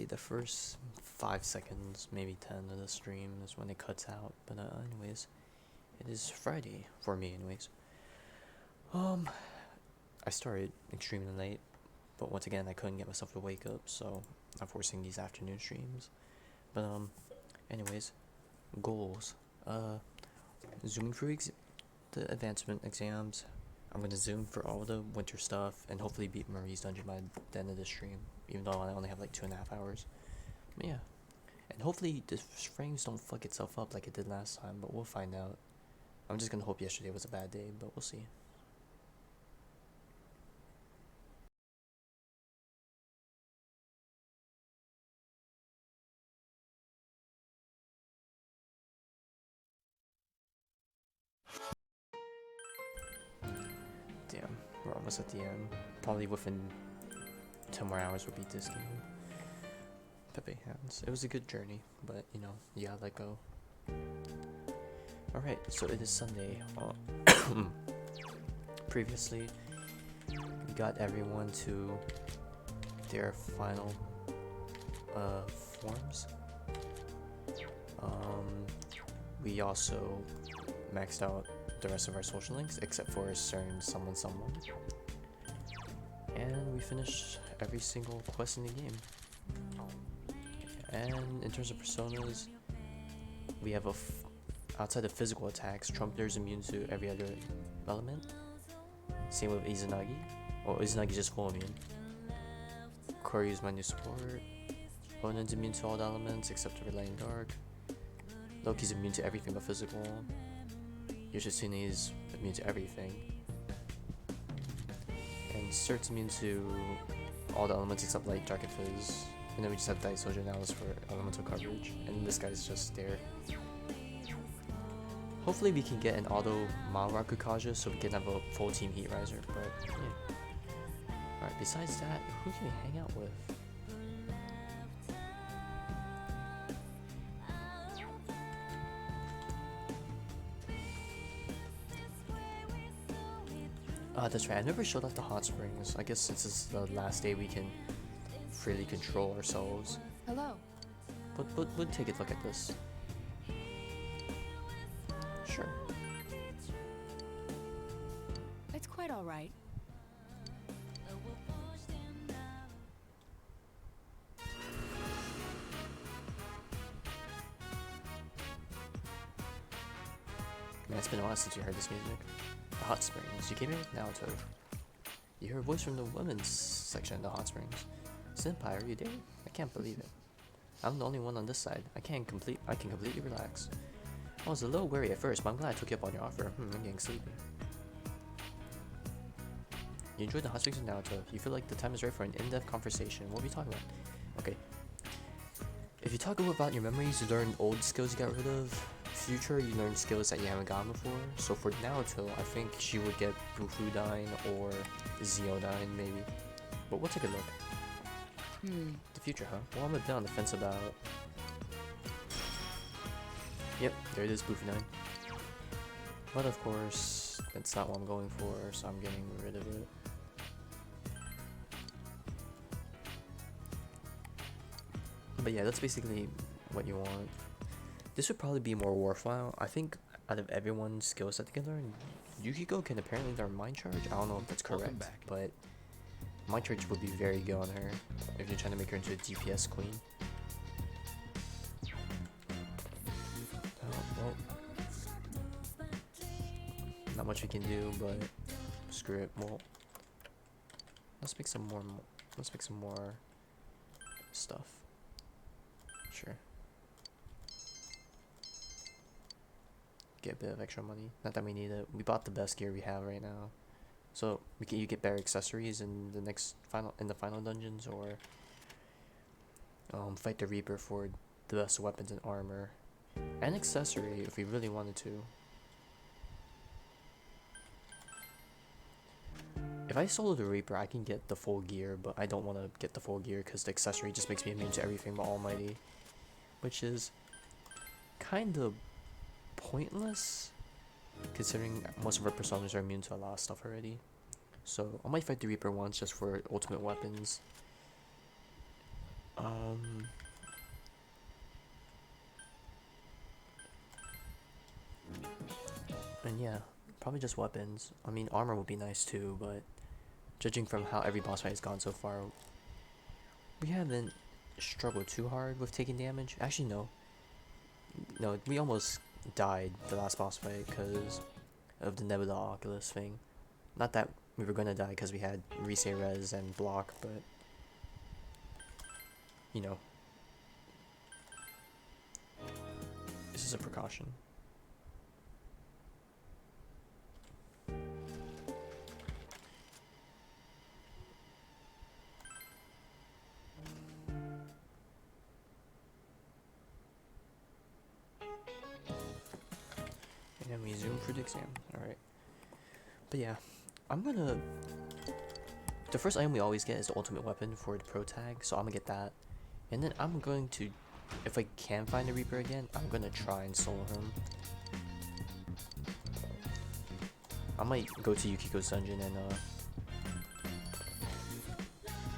the first 5 seconds, maybe 10 of the stream is when it cuts out. But anyways, it is Friday for me, anyways. Um, I started extremely late, but once again, I couldn't get myself to wake up, so I'm forcing these afternoon streams. But anyways, goals. Zooming through the advancement exams. I'm gonna zoom for all the winter stuff and hopefully beat Marie's dungeon by the end of the stream, even though I only have like 2.5 hours. But yeah, and hopefully the frames don't fuck itself up like it did last time, but we'll find out. I'm just gonna hope yesterday was a bad day, but we'll see. Damn, we're almost at the end. Probably within 10 more hours we'll beat this game. Pepe hands. It was a good journey, but you know, you gotta let go. Alright, so it is Sunday. Previously, we got everyone to their final forms. We also maxed out the rest of our social links except for certain someone. And we finished every single quest in the game. And in terms of personas, we have outside of physical attacks, Trumpeter is immune to every other element. Same with Izanagi. Oh, Izanagi's just full immune. Koryu is my new support. Onen's immune to all the elements except for Light and Dark. Loki's immune to everything but physical. Yoshitsune is immune to everything. And Cert's immune to all the elements except Light, Dark, and Fizz. And then we just have Daisoja now for elemental coverage. And this guy's just there. Hopefully we can get an auto Malraku Kaja so we can have a full team Heat Riser, but yeah. Alright, besides that, who can we hang out with? That's right, I never showed off the hot springs. I guess since it's the last day we can freely control ourselves. Hello. But we'll take a look at this. Sure. It's quite all right. Man, it's been a while since you heard this music. The Hot Springs. You came here with Naoto. You heard a voice from the women's section of the Hot Springs. Senpai, are you there? I can't believe it. I'm the only one on this side. I can completely relax. I was a little wary at first, but I'm glad I took you up on your offer. I'm getting sleepy. You enjoyed the Hot Springs with Naoto. You feel like the time is right for an in-depth conversation. What are we talking about? Okay. If you talk about your memories, you learn old skills you got rid of. Future, you learn skills that you haven't gotten before. So for Naoto, I think she would get Bufudyne or Zeodyne maybe. But we'll take a look. The future, huh? Well, I'm a bit on the fence about... Yep, there it is, Bufudyne. But of course, that's not what I'm going for, so I'm getting rid of it. But yeah, that's basically what you want. This would probably be more worthwhile. I think out of everyone's skill set they can learn, Yukiko can apparently learn Mind Charge. I don't know if that's correct, but Mind Charge would be very good on her if you're trying to make her into a DPS queen. Oh, well, not much we can do, but screw it. Well, let's make some more. Let's make some more stuff. Sure. Get a bit of extra money. Not that we need it. We bought the best gear we have right now, so you get better accessories in the final dungeons, or fight the Reaper for the best weapons and armor, and accessory if we really wanted to. If I solo the Reaper, I can get the full gear, but I don't want to get the full gear because the accessory just makes me immune to everything but Almighty, which is kind of pointless considering most of our personas are immune to a lot of stuff already. So I might fight the Reaper once just for ultimate weapons. And yeah, probably just weapons. I mean, armor would be nice too, but judging from how every boss fight has gone so far, we haven't struggled too hard with taking damage. Actually, no. No, we almost died the last boss fight because of the Nebula Oculus thing. Not that we were gonna die because we had Rise Res and block, but you know, this is a precaution. And then we zoom for the exam. Alright. But yeah, I'm gonna. The first item we always get is the ultimate weapon for the pro tag, so I'm gonna get that. And then I'm going to, if I can find the Reaper again, I'm gonna try and solo him. I might go to Yukiko's dungeon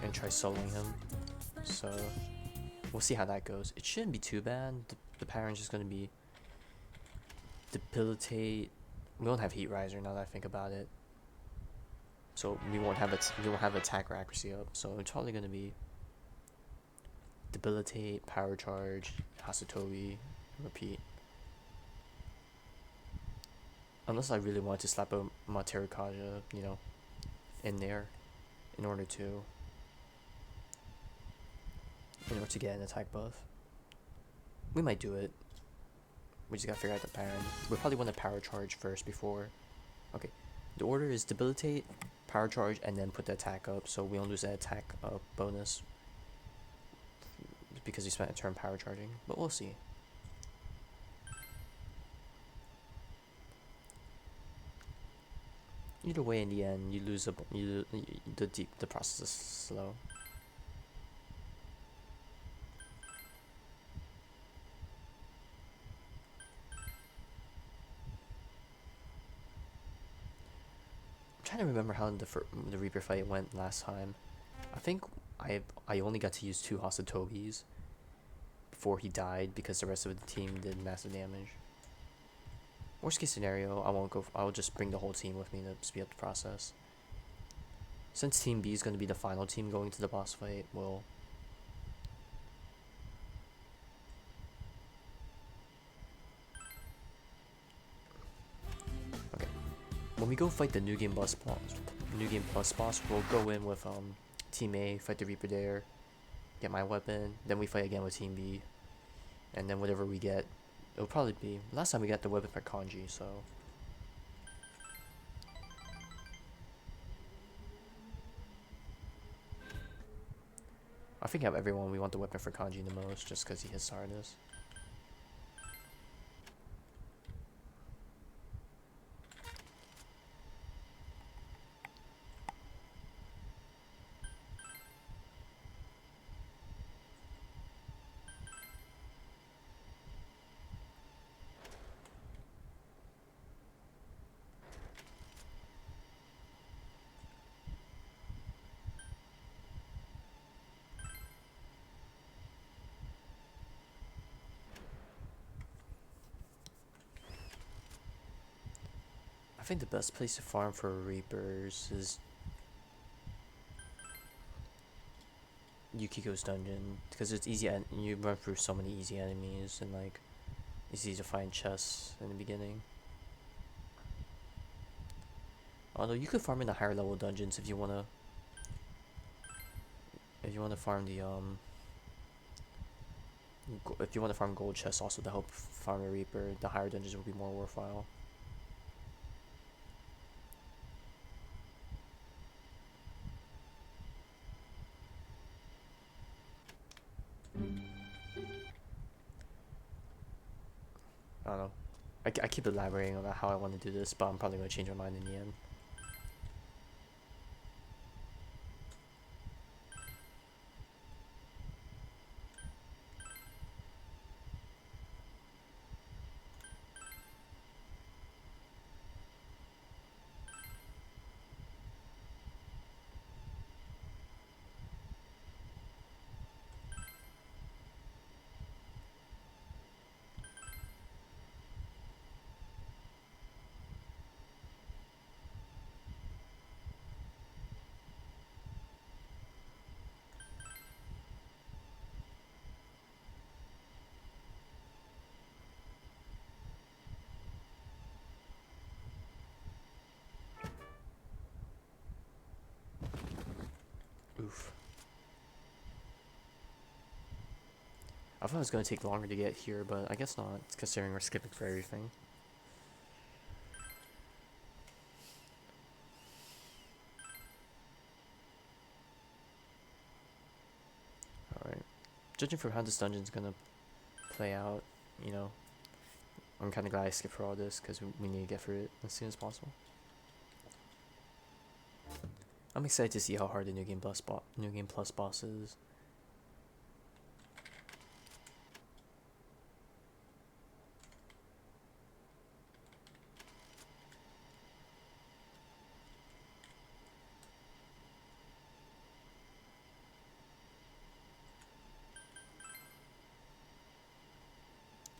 and try soloing him. So we'll see how that goes. It shouldn't be too bad. The pattern's just gonna be debilitate. We don't have Heat Riser now that I think about it. So we won't have attack or accuracy up. So it's probably gonna be debilitate, power charge, Hasatobi, repeat. Unless I really want to slap a Materikaja, you know, in there in order to get an attack buff. We might do it. We just gotta figure out the pattern. We probably want to power charge first before. Okay, the order is debilitate, power charge, and then put the attack up, so we don't lose that attack bonus because we spent a turn power charging. But we'll see. Either way, in the end, you lose the process is slow. I'm trying to remember how the Reaper fight went last time. I think I only got to use 2 Hasatobis before he died because the rest of the team did massive damage. Worst case scenario, I'll just bring the whole team with me to speed up the process. Since Team B is going to be the final team going to the boss fight, we'll... Okay. When we go fight the New Game Plus boss, we'll go in with Team A, fight the Reaper there, get my weapon, then we fight again with Team B, and then whatever we get, it'll probably be... Last time we got the weapon for Kanji, so... I think out of everyone, we want the weapon for Kanji the most, just because he hits hardest. I think the best place to farm for Reapers is Yukiko's dungeon, because it's easy and you run through so many easy enemies, and like it's easy to find chests in the beginning. Although you could farm in the higher level dungeons if you wanna farm the if you wanna farm gold chests also to help farm a Reaper, the higher dungeons will be more worthwhile. I don't know. I keep elaborating about how I want to do this, but I'm probably going to change my mind in the end. I thought it was gonna take longer to get here, but I guess not, considering we're skipping for everything. Alright. Judging from how this dungeon's gonna play out, you know, I'm kinda glad I skipped for all this, because we need to get through it as soon as possible. I'm excited to see how hard the New Game Plus boss is.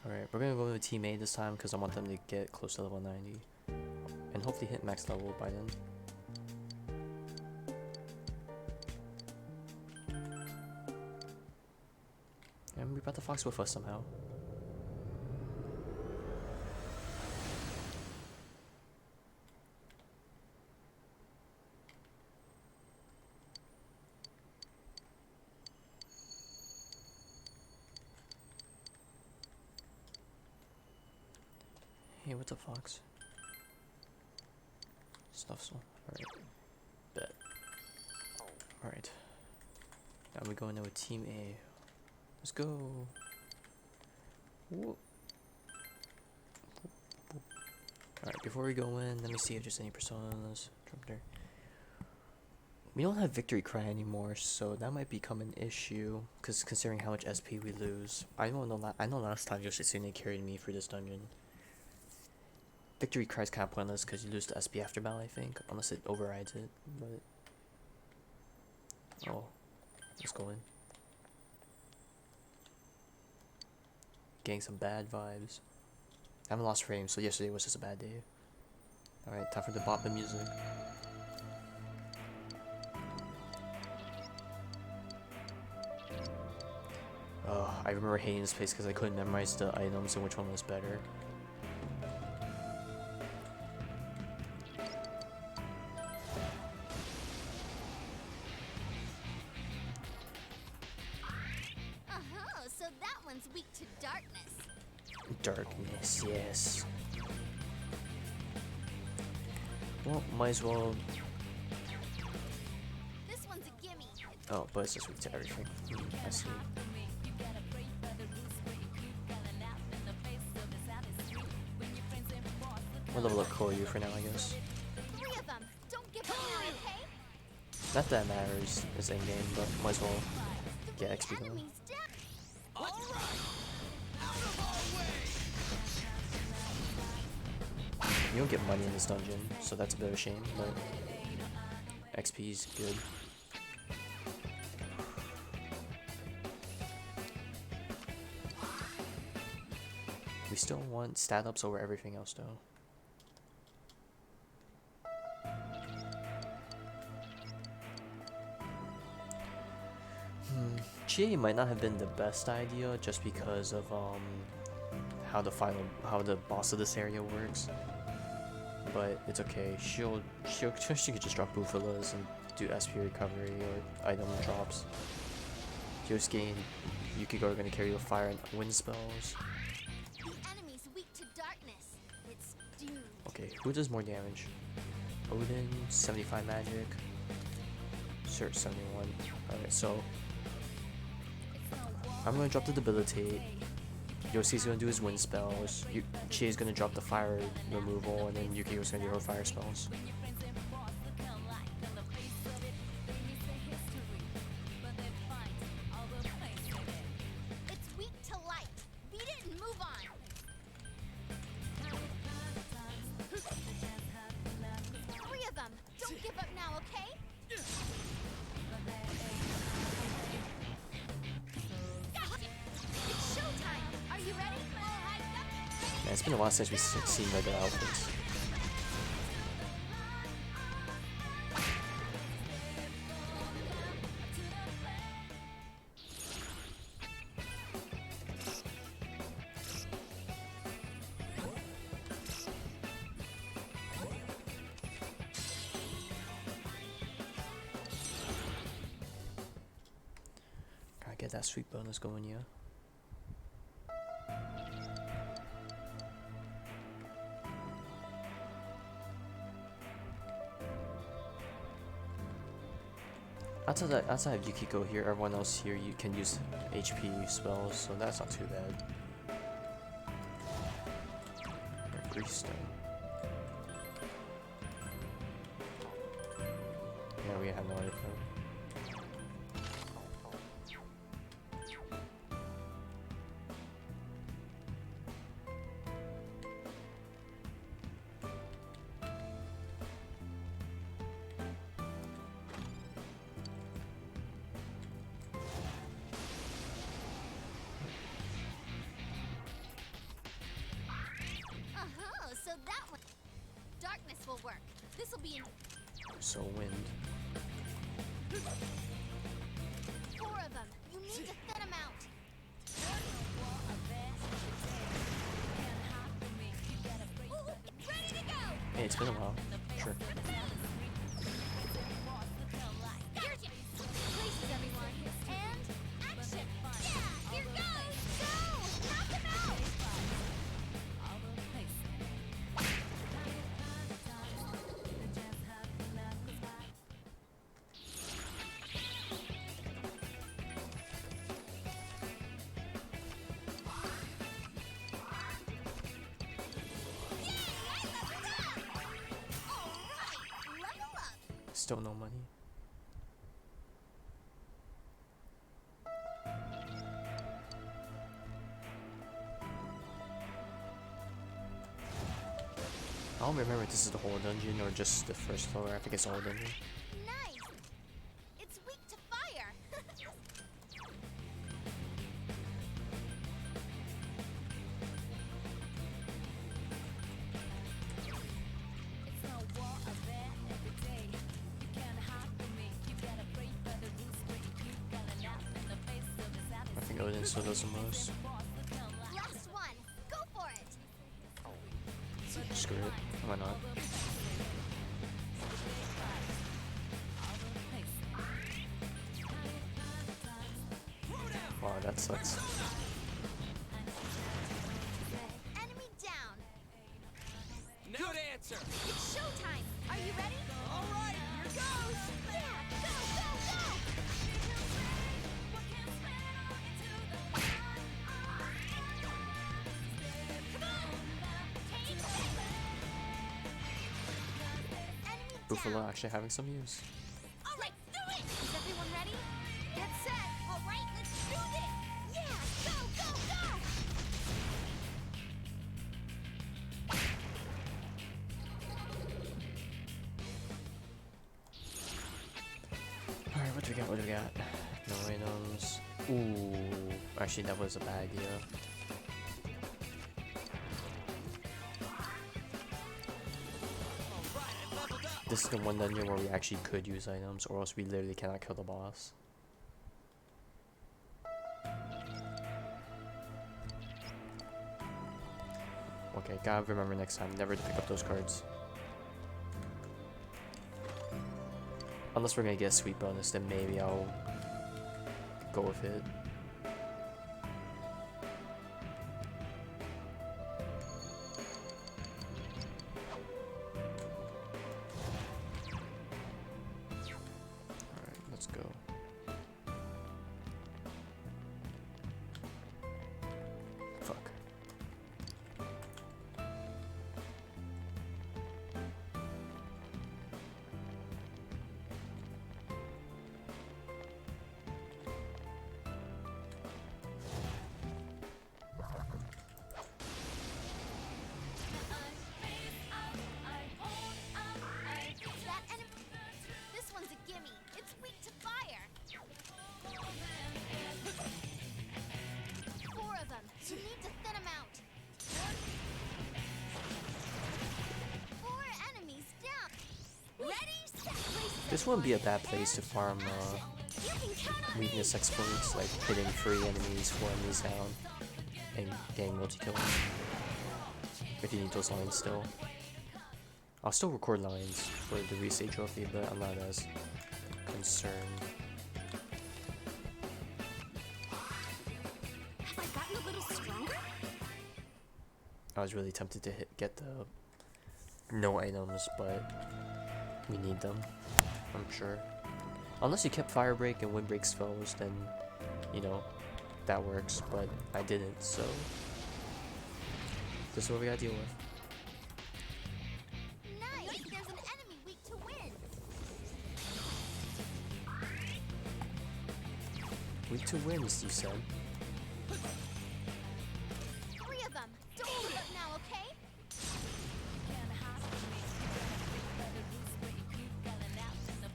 Alright, we're gonna go with Team A this time because I want them to get close to level 90. And hopefully hit max level by then. And we brought the fox with us somehow. Hey, what's up, fox? Stuff so. Alright. Bet. Alright. Now we go into a Team A. Let's go. Whoop. Alright, before we go in, let me see if there's any personas. Jump there. We don't have Victory Cry anymore, so that might become an issue. Because considering how much SP we lose, I know last time Yoshitsune carried me through this dungeon. Victory Cry is kind of pointless because you lose the SP after battle, I think, unless it overrides it. But oh, let's go in. Getting some bad vibes. I haven't lost frames, so yesterday was just a bad day. Alright, time for the bop music. I remember hating this place because I couldn't memorize the items and which one was better. So that one's weak to darkness. Darkness, yes. Well, might as well. This one's a gimme. Oh, but it's just weak to everything. I see. We'll level up Koryu for now, I guess. 3 of them. Don't give up now, okay? Not that matters as in game, but might as well get XP going. Enemies down. You don't get money in this dungeon, so that's a bit of a shame, but XP is good. We still want stat ups over everything else though. Chie might not have been the best idea just because of how the boss of this area works. But it's okay. She could just drop Buffalas and do SP recovery or item drops. Yosuke and Yukiko are gonna carry with fire and wind spells. The enemy's weak to darkness. It's doomed. Okay, who does more damage? Odin, 75 magic. Search 71. Alright, so I'm gonna drop the debilitate. Yoshi's gonna do his wind spells. Chie's gonna drop the fire removal, and then Yukiko's gonna do her fire spells. It's weak to light. Beat it and move on. 3 of them. Don't give up now, okay? It's showtime. Are you ready? Man, it's been a while since we've seen regular outfits. Gotta get that sweet bonus going, yeah. outside of Yukiko here, everyone else here you can use HP spells, so that's not too bad. Or Grease Stone. Yeah, we have no idea. Uh-huh, so that one. Darkness will work. This'll be in So wind. 4 of them. You need to thin them out. Ooh, ready to go! Hey, it's been a while. Sure. Here's your places, everyone. And action! Yeah, here goes! Go! Knock him out! Yay! I leveled up! Alright, level up! Still no money. I don't remember if this is the whole dungeon or just the first floor. I think it's the whole dungeon. Nice! It's weak to fire! I think Odin still does the most. Last one! Go for it! Screw it. Why not? Wow, that sucks. Enemy down! Good answer. It's showtime! Are you ready? All right, here goes. Yeah! Go, go, go! Come on! Take it! Enemy Buffalo down! actually having some use. All right, do it! Is everyone ready? Get set! All right, let's do this! Yeah! Go, go, go! Alright, what do we got? What do we got? No items. Ooh. Actually, that was a bad idea. All right, I leveled up. This is the one dungeon where we actually could use items, or else we literally cannot kill the boss. Okay, gotta remember next time never to pick up those cards. Unless we're gonna get a sweet bonus, then maybe I'll go with it. Alright, let's go. Fuck. That enemy. This one's a gimme. It's weak to fire. 4 of them. You need to thin them out. 4 enemies down. Ready, set, places. This wouldn't be a bad place to farm You can count on me. weakness exploits, like hitting 3 enemies, 4 enemies down, and getting multi-kills. If you need those lines still. I'll still record lines for the Resay trophy, but I'm not as concerned. Have I gotten a little stronger? I was really tempted to get the no items, but we need them, I'm sure. Unless you kept Fire Break and Windbreak spells, then, you know, that works, but I didn't, so this is what we gotta deal with. Nice! There's an enemy weak to wind! Weak to winds, you said. 3 of them! Don't give up now, okay?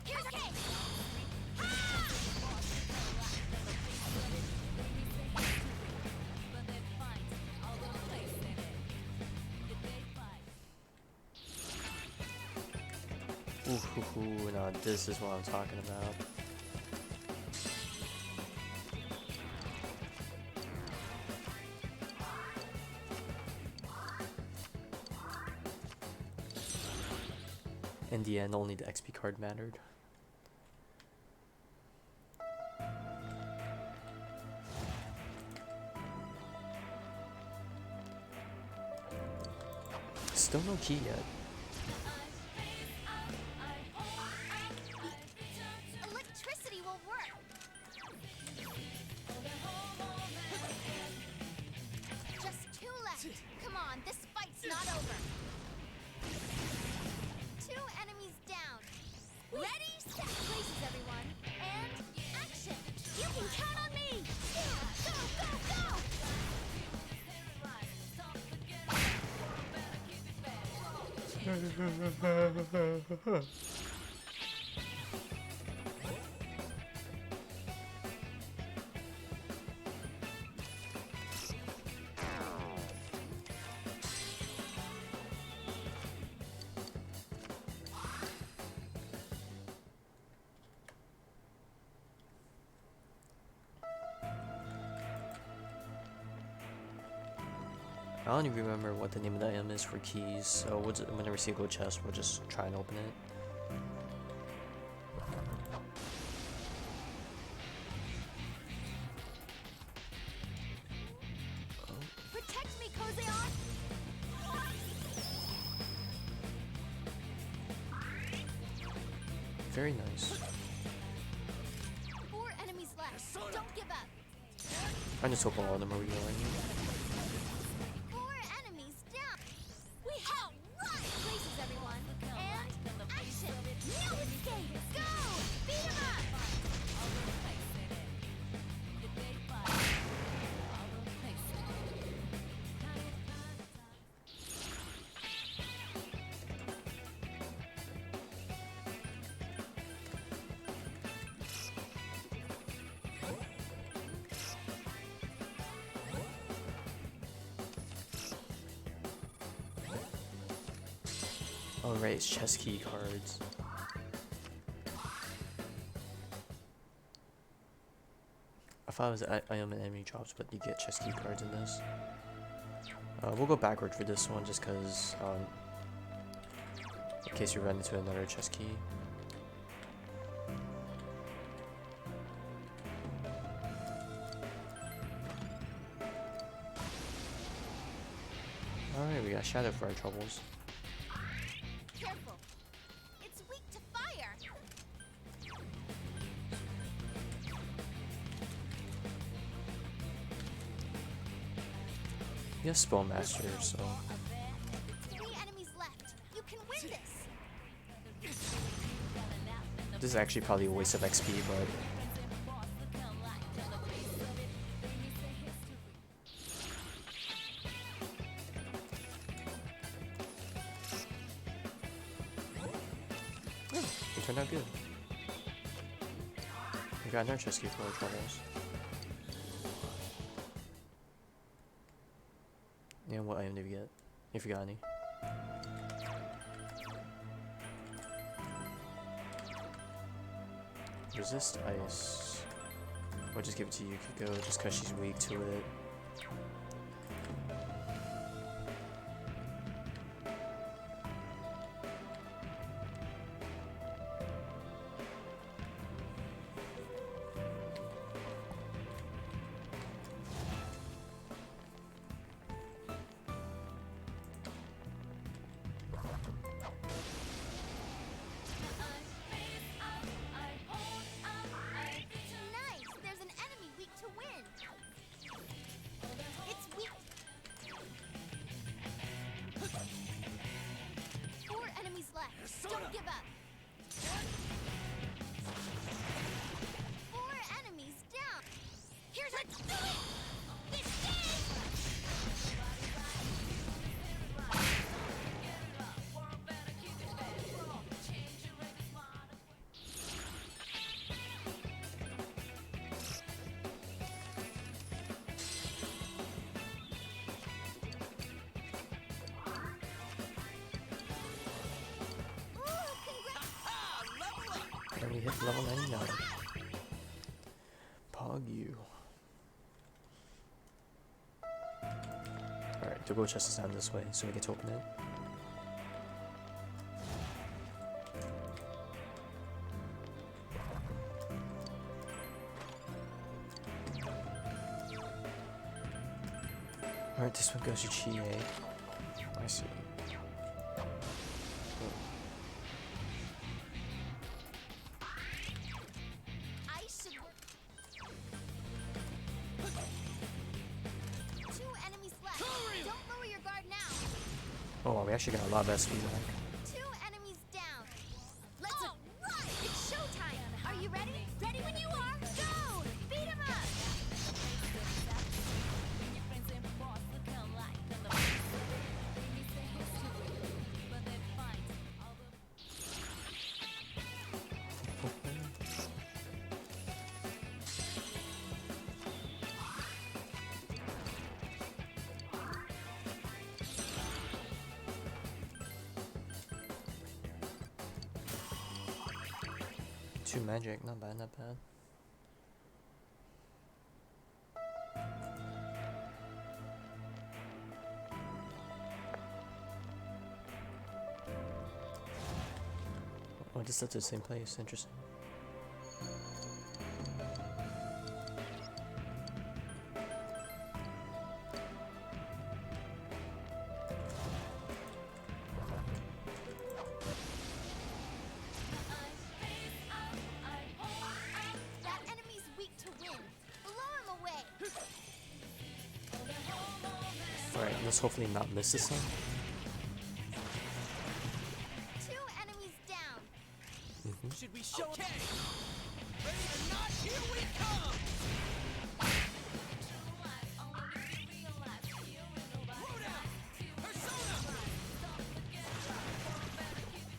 Here's okay! Ooh, hoo, hoo, now this is what I'm talking about. In the end, only the XP card mattered. Still no key yet. Electricity will work! Just 2 left! Come on, this fight's not over! 2 enemies down! Ready, set! Places, everyone! And action! You can count on me! Yeah, go, go, go! I don't even remember what the name of the item is for keys, so whenever we see a gold chest, we'll just try and open it. Protect me, Kozeon! Very nice. 4 enemies left. Don't give up. I just hope all of them are rehealing. 4 enemies down. We have right. Places, everyone. And action. No escape. Go. Beat 'em up. Oh right, it's chest key cards. I thought it was item and enemy drops, but you get chest key cards in this. We'll go backward for this one just because, in case you run into another chest key. Alright, we got Shadow for our troubles. Careful. It's weak to fire. He has Spellmaster, so 3 enemies left. You can win this. this is actually probably a waste of XP, but it turned out good. We got another chest key for our troubles. And what item did we get? If you got any. Resist ice. We'll just give it to Yukiko just because she's weak to it. And we hit level 99. Pog you. Alright, the gold chest is down this way, so we get to open it. Alright, this one goes to Chie. I see. I should. Two enemies left. Don't lower your guard now. Oh, we actually got a lot of SP back. Two enemies down. Let's. All right. It's showtime. Are you ready? Ready when you are. Go. Beat 'em up. Two magic, not bad, not bad. Oh, I just left it the same place, interesting. That enemy's weak to wind. Blow him away. Alright, let's hopefully not miss this one. Two enemies down. Should we show okay? Ready or not, here we come! Throw down! Persona!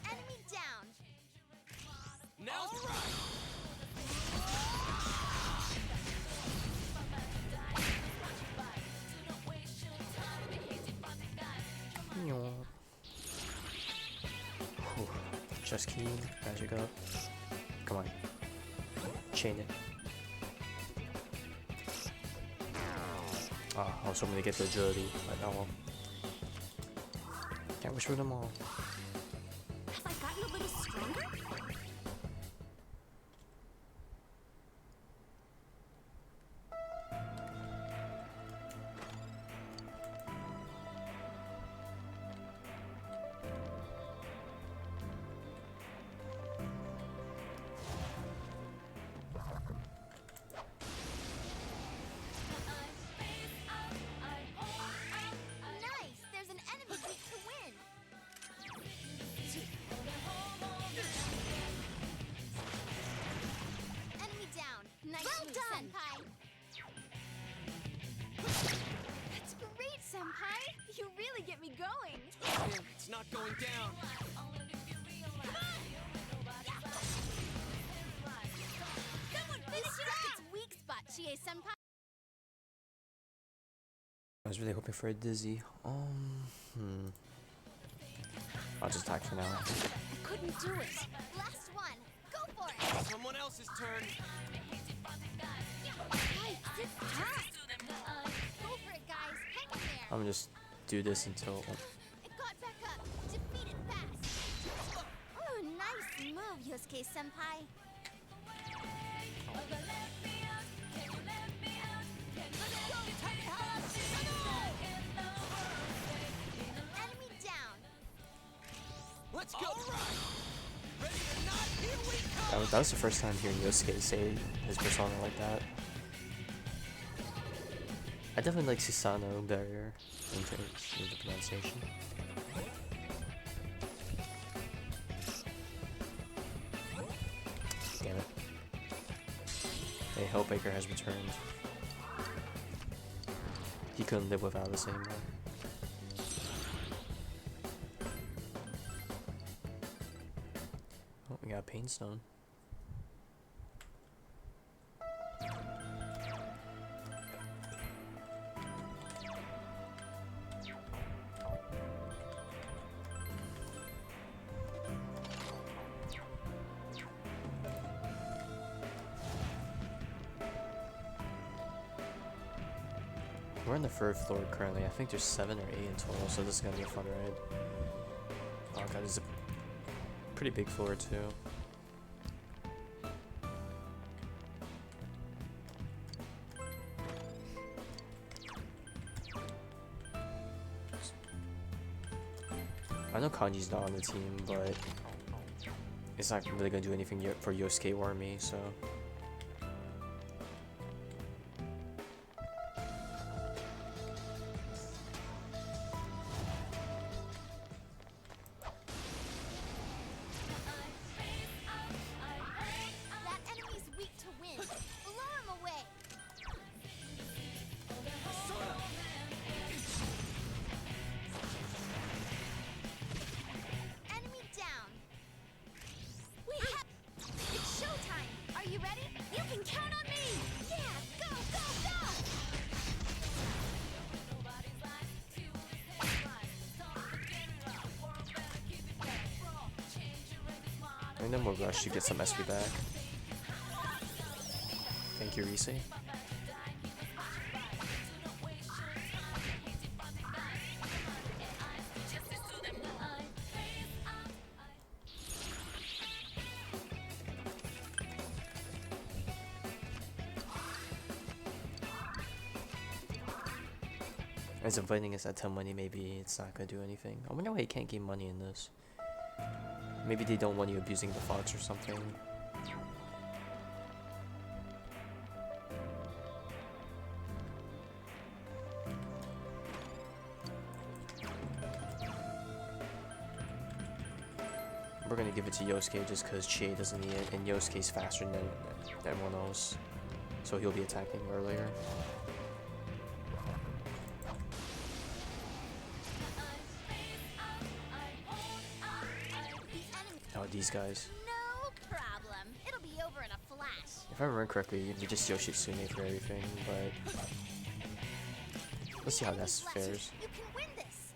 Enemy down. Now's the right! Whew. Just key, magic up. Come on. Chain it. Ah, I was hoping to get the agility, but oh well. Can't wish for them all. Have I gotten a little stronger? Nice! There's an enemy weak to win. Enemy down. Nice move, Senpai. That's great, Senpai. You really get me going. Damn, it's not going down. Someone finish it up! Its weak spot, Chie Senpai. I was really hoping for a dizzy. I'll just attack for now. I couldn't do it. Last one. Go for it. Someone else's turn. Hey, sit fast. Go for it, guys. Hang in there. I'm gonna just do this until. It got back up. Defeat it fast. Oh, nice move, Yosuke Senpai. Enemy down. Let's go! All right. Ready or not, here we come! That was the first time hearing Yosuke say his persona like that. I definitely like Susanoo better in terms of the pronunciation. Damn it. Hey, Hellbaker has returned. He couldn't live without us anymore. Oh, we got a Painstone. We're on the third floor currently. I think there's 7 or 8 in total, so this is gonna be a fun ride. Oh god, this is a pretty big floor too. I know Kanji's not on the team, but it's not really gonna do anything for Yosuke or me, so. That enemy's weak to wind. Blow him away. Enemy down. We have. It's showtime. Are you ready? You can count on me. Yeah, go, go, go. And then we'll rush to get some SP back. Thank you, Rise. As inviting us at 10 money, maybe it's not gonna do anything. I wonder why you can't gain money in this. Maybe they don't want you abusing the fox or something. We're gonna give it to Yosuke just because Chie doesn't need it, and Yosuke's faster than everyone else. So he'll be attacking earlier. Oh, these guys. No problem. It'll be over in a flash. If I remember correctly, we just Yoshitsune for everything, but let's see how that fares. You can win this.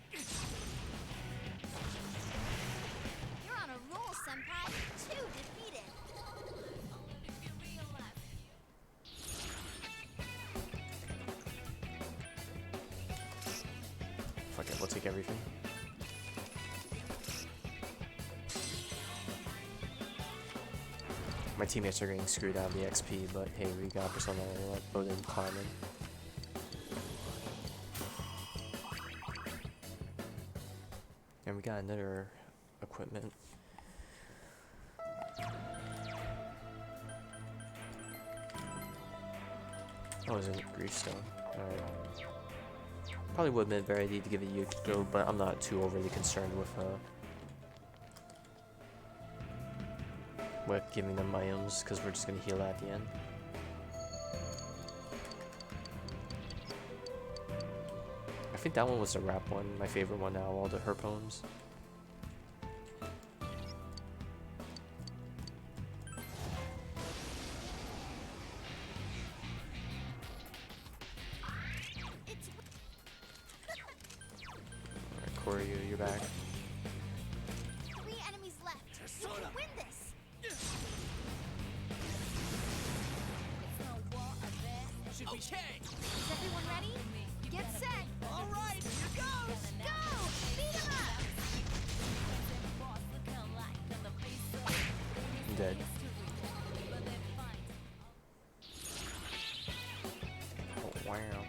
You're on a roll, senpai. 2 defeated. Fuck it, we'll take everything. My teammates are getting screwed out of the XP, but hey, we got Persona loaded common. And we got another equipment. Oh, it's a grief stone. Alright. Probably would have been very easy to give it Yukiko, but I'm not too overly concerned with giving them items, because we're just gonna heal at the end. I think that one was the rap one, my favorite one out of all the her poems. Alright, Koryu, you're back. 3 enemies left. You can win this. Okay. Is everyone ready? Get set. All right. Here goes. Go! Beat 'em up! I'm dead. Oh, wow.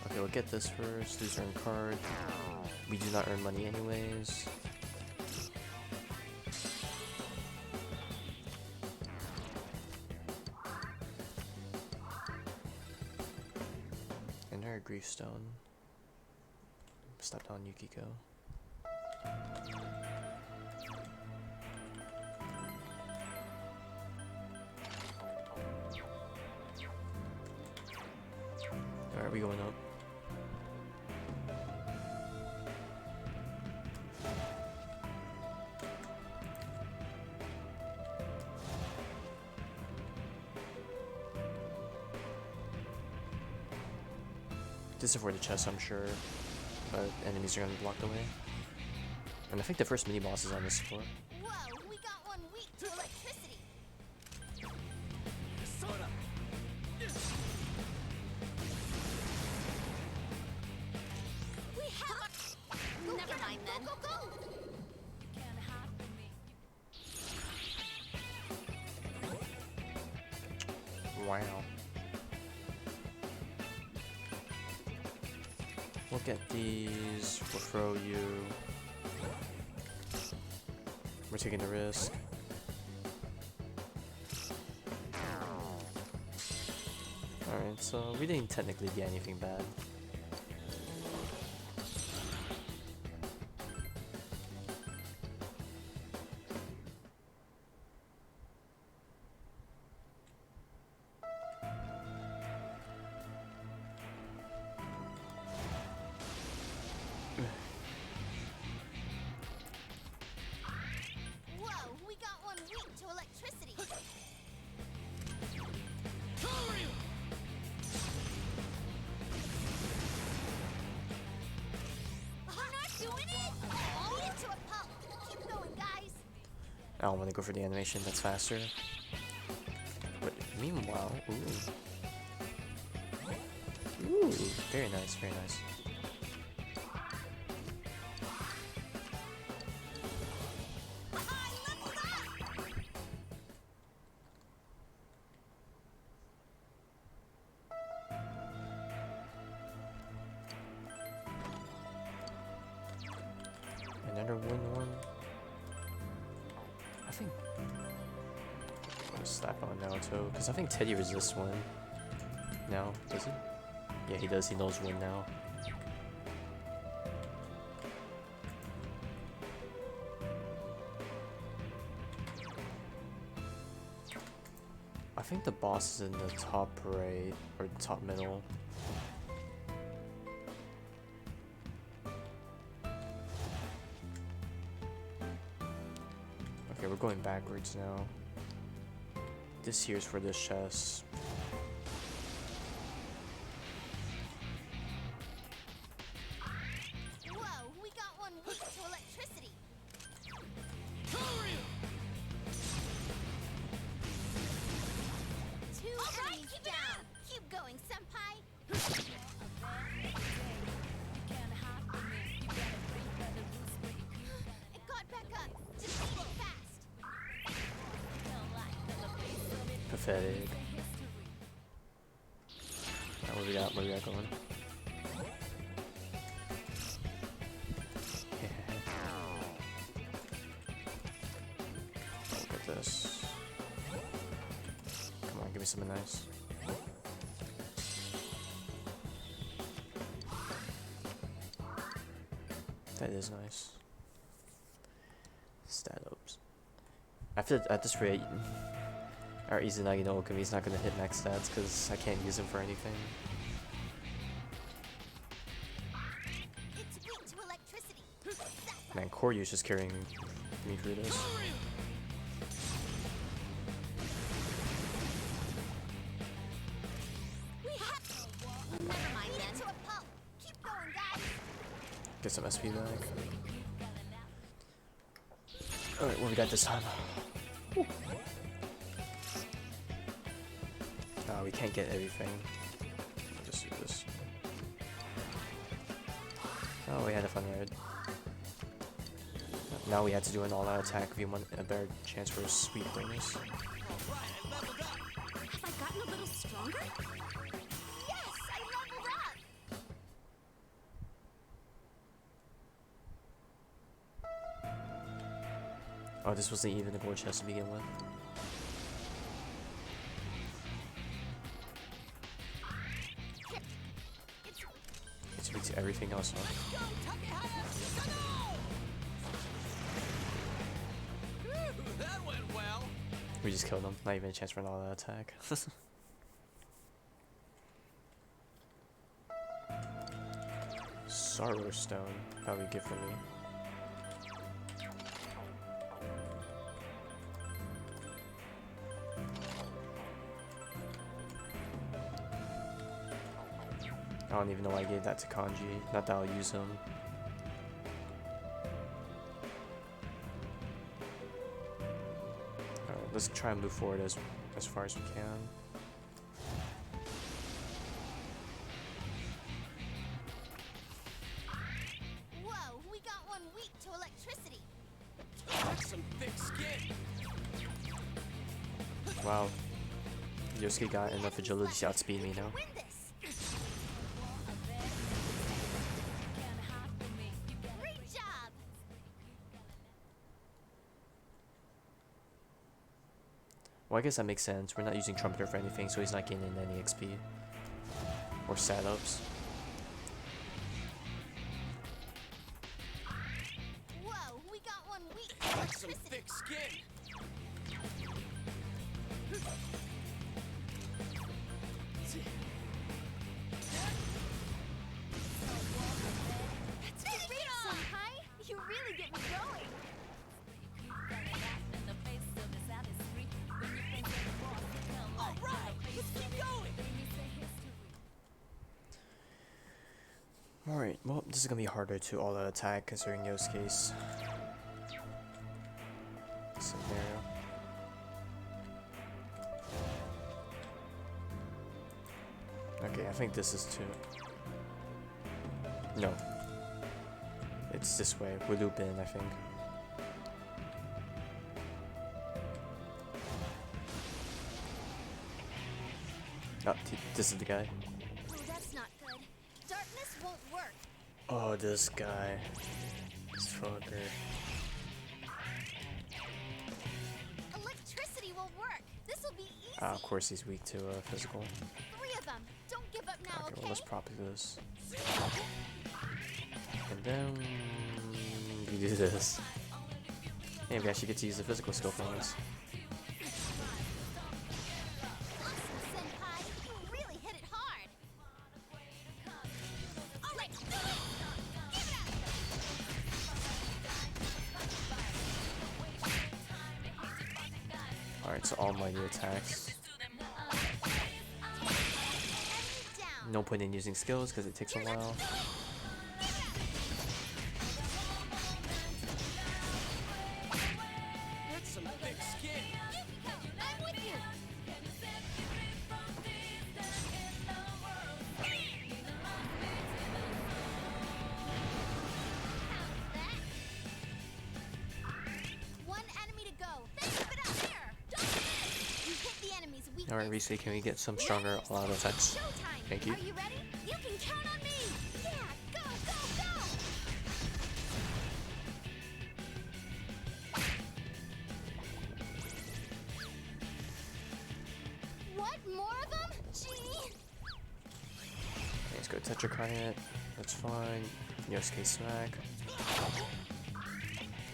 Okay, we'll get this first. These earn card. We do not earn money anyways. And our grief stone. Stepped on Yukiko. Alright, we going up. This is for the chest, I'm sure, but enemies are gonna be blocked away. And I think the first mini boss is on this floor. Whoa, we got one weak to electricity. Persona. Go, go, go! Wow. We'll get these. We'll throw you. We're taking the risk. Alright, so we didn't technically get anything bad. Whoa, we got one weak to electricity. We're not doing it! Beat it to a pulp. Keep going, guys. I don't want to go for the animation that's faster. But meanwhile, ooh, very nice, very nice. I leveled up! Another win one. I think. I'm gonna slap on Naruto because I think Teddy resists one. Now, does he? Yeah, he does. He knows win now. I think the boss is in the top right or the top middle. Okay, we're going backwards now. This here's for this chest. Whoa, we got one weak to electricity. Two enemies down. Keep going, senpai. It got back up. Just make it fast. Pathetic. Alright, what we got? What we got going? Look at this. Come on, give me something nice. That is nice. Stat ups. At this rate, our Izanagi no Okami's not gonna hit max stats because I can't use him for anything. It's weak to electricity. Zap. Man, Koryu's just carrying me through this. We have. Never mind then. To a pulp. Keep going, guys. Get some SP back. Alright, what we got this time? Whew. We can't get everything. I'll just do this. Oh, we had a fun ride. Now we had to do an all-out attack if you want a better chance for a sweet bonus. Have I gotten a little stronger? Yes, I leveled up. Oh, this wasn't even a gold chest to begin with. It's weak to everything else, huh? That went well. We just killed him. Not even a chance for an all-out attack. Sorrow Stone. That would be good for me. I don't even know why I gave that to Kanji. Not that I'll use him. Alright, let's try and move forward as far as we can. Whoa, we got one weak Wow. Yosuke got enough agility to outspeed me now. Win this. Great job. Well, I guess that makes sense. We're not using Trumpeter for anything, so he's not gaining any XP. Or setups. Whoa, we got one weak. Like some Electricity. thick skin. That's great, Senpai. You really get me going. All right, let's keep going. Alright, well, this is gonna be harder to all out attack considering Yosuke's scenario. Okay, I think this is too. No. It's this way. We loop in, I think. Oh, this is the guy. Oh, that's not good. Darkness won't work. Oh, this guy. This fucker. Electricity will work. This will be easy. Ah, of course he's weak to physical. 3 of them. Don't give up now, Okay, okay? well, let's probably do this. And then you do this. Hey, we actually get to use the physical skill for once. Awesome, Senpai. You really hit it hard. All right, do it. Give it up. Alright, so almighty attacks. Enemy down. No point in using skills because it takes a while. That's some thick skin. I'm with you. One enemy to go. Then keep it up there. Don't miss. You hit the enemy's weakness. Alright, Risu, can we get some stronger all-out attacks? Showtime. Thank you. Are you ready? You can count on me. Yeah, go, go, go. What? More of them? Gee. Okay, let's go Tetracarnate. That's fine. Yosuke Smack.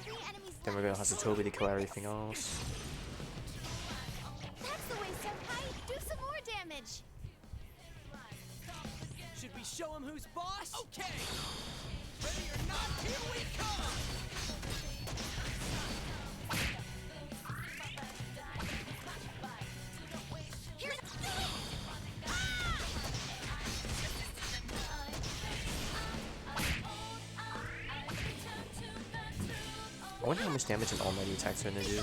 3 enemies Then we're gonna left. Hasatobi to kill everything else. That's the way, Senpai. Do some more damage. Should we show him who's boss? Okay. Ready or not, here we come. Here's Ah! I wonder how much damage an almighty attack's gonna do.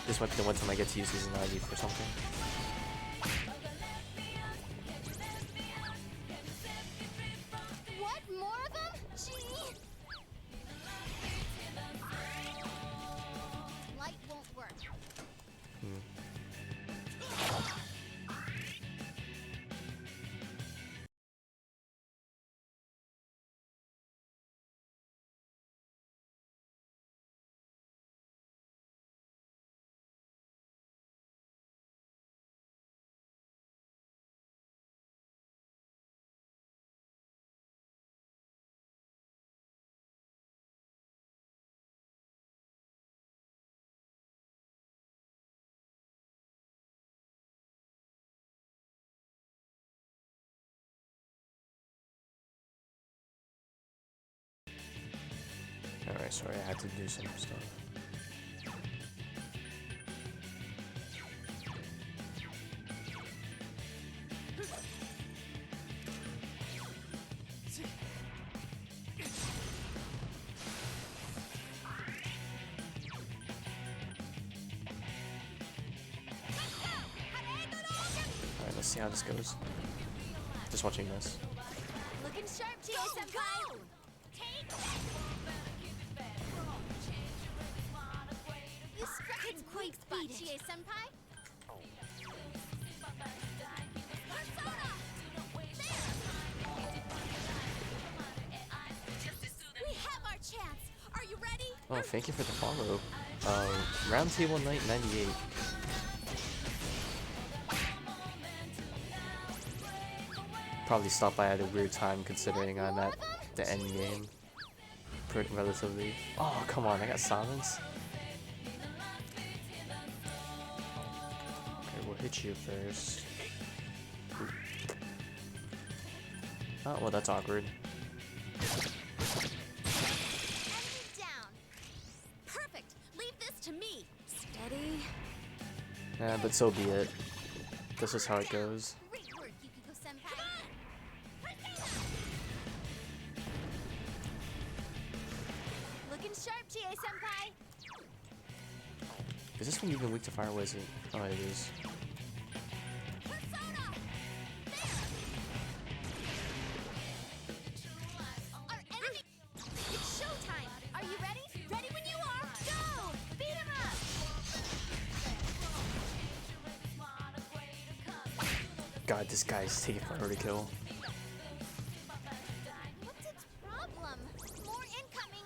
This might be the one time I get to use these in IV for something. What? More of them? Gee. Light won't work. Alright, sorry, I had to do some stuff. Alright, let's see how this goes. Just watching this. Looking sharp, Chie-senpai. Take that. You struck its quake spot, Chie-senpai. Oh, thank you for the follow. Round table night 98. Probably stopped by at a weird time considering I'm at the end game. Relatively. Oh, come on, I got silence. Okay, we'll hit you first. Ooh. Oh, well, that's awkward. Enemy down. Perfect. Leave this to me. Steady. Yeah, but so be it. This is how it goes. Great work, Yukiko-senpai. Looking sharp, Chie-senpai. Is this one even weak to fire? Was it? Oh, it is. Persona. There. Our enemy. It's showtime. Are you ready? Ready when you are. Go. Beat him up. God, this guy's taking forever to kill. What's its problem? More incoming.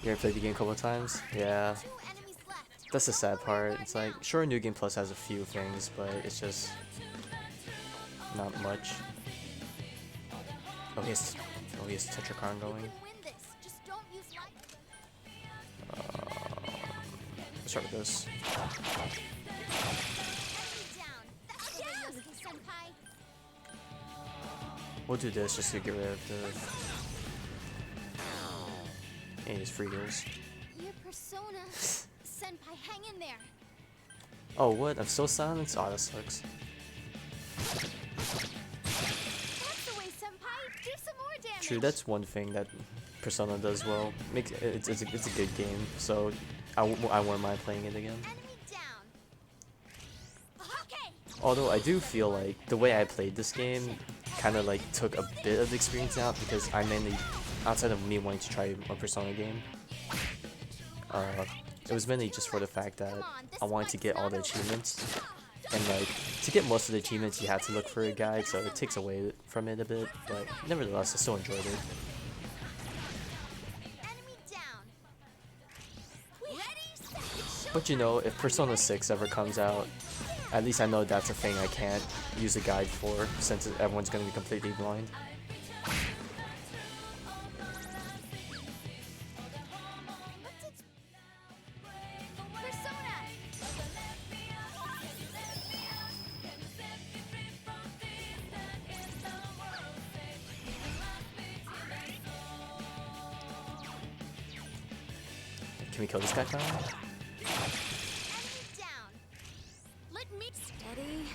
You ever played the game a couple of times? Yeah. 2 enemies left. That's the sad part. It's like, sure, New Game Plus has a few things, but it's just not much. Oh, he has Tetracon You going. can win this. Just don't use light. Let's start with this. Enemy down. That's the way, Yosuke-senpai. We'll do this just to get rid of the. And his free heals. Your persona. Senpai, hang in there. Oh, what? I'm still silenced? Oh, that sucks. That's the way, senpai. Do some more damage. True, that's one thing that Persona does well. It's a good game, so I wouldn't mind playing it again. Enemy down. Okay. Although I do feel like the way I played this game kind of like took a bit of the experience out because I mainly, outside of me wanting to try a Persona game, it was mainly just for the fact that I wanted to get all the achievements. And like, to get most of the achievements you had to look for a guide, so it takes away from it a bit, but nevertheless I still enjoyed it. Enemy down. Ready, set, it's But you know, if Persona 6 ever comes out, at least I know that's a thing I can't use a guide for, since everyone's gonna be completely blind. What's its persona? Can we kill this guy finally? Enemy down. Let me steady.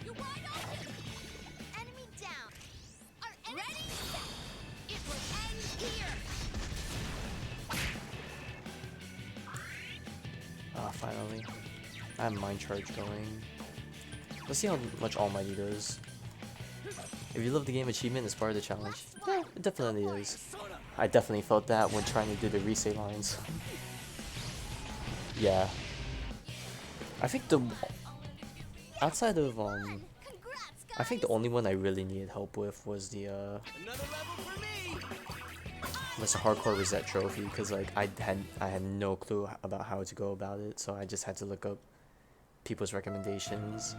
You're wide open. Enemy down. Are ready? Set. It will end here. Ah, finally. I have Mind Charge going. Let's see how much Almighty does. If you love the game, achievement is part of the challenge. Yeah, it definitely is. I definitely felt that when trying to do the resay lines. Yeah. I think the outside of Congrats, I think the only one I really needed help with was the Another level for me. was the hardcore reset trophy, because like I had no clue about how to go about it, so I just had to look up people's recommendations.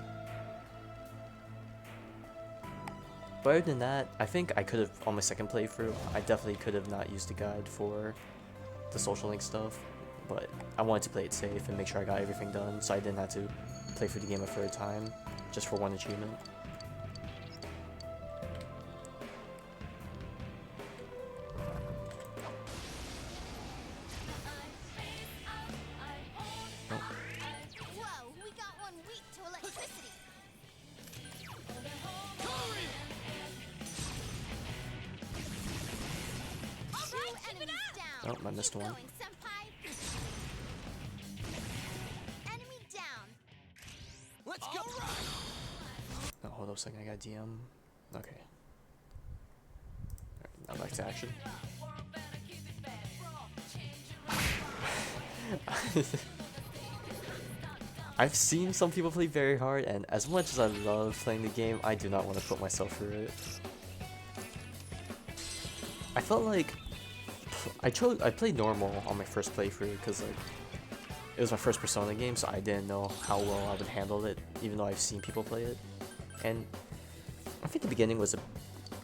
But other than that, I think I could have, on my second playthrough, I definitely could have not used the guide for the social link stuff, but I wanted to play it safe and make sure I got everything done, so I didn't have to play through the game a third time, just for one achievement. Whoa, we got one weak to electricity. Two enemies down. Oh, I missed Keep one. going, senpai. Enemy down. Let's go. Oh, hold on a second, I got DM. Okay. Alright, now back to action. I've seen some people play very hard, and as much as I love playing the game, I do not want to put myself through it. I felt like I played normal on my first playthrough because like it was my first Persona game, so I didn't know how well I would handle it, even though I've seen people play it. And I think the beginning was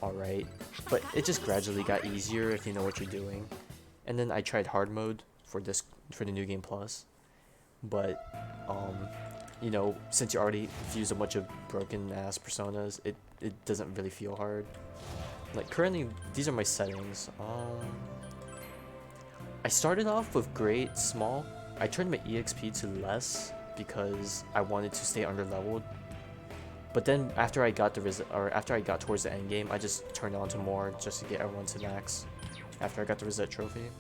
alright, but it just gradually got easier if you know what you're doing. And then I tried hard mode for the New Game Plus, but you know, since you already used a bunch of broken ass personas, it doesn't really feel hard. Like currently, these are my settings. I started off with great small. I turned my EXP to less because I wanted to stay under leveled. But then after I got after I got towards the end game, I just turned it on to more just to get everyone to max. After I got the Rosette trophy.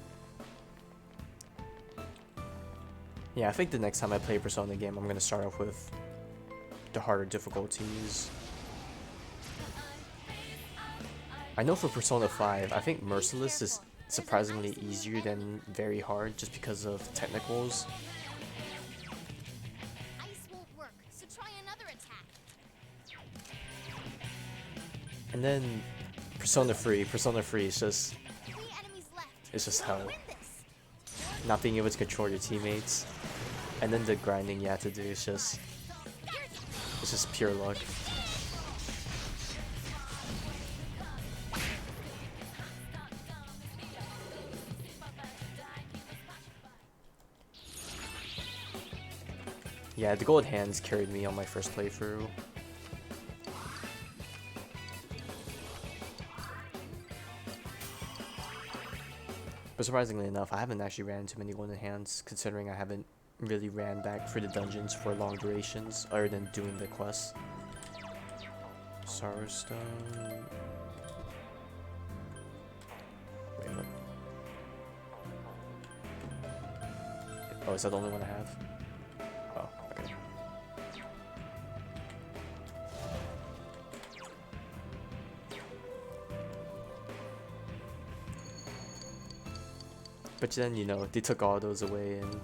Yeah, I think the next time I play a Persona game, I'm gonna start off with the harder difficulties. I know for Persona 5, I think Merciless is surprisingly easier than very hard just because of technicals. Ice won't work, so try another attack. And then Persona 3 is just 3 enemies left. it's just We'll hell. win this. Not being able to control your teammates. And then the grinding you have to do is just pure luck. Yeah, the gold hands carried me on my first playthrough. But surprisingly enough, I haven't actually ran too many golden hands, considering I haven't really ran back for the dungeons for long durations, other than doing the quests. Sorrow Stone. Wait a minute. Oh, is that the only one I have? Oh, okay. But then, you know, they took all those away, and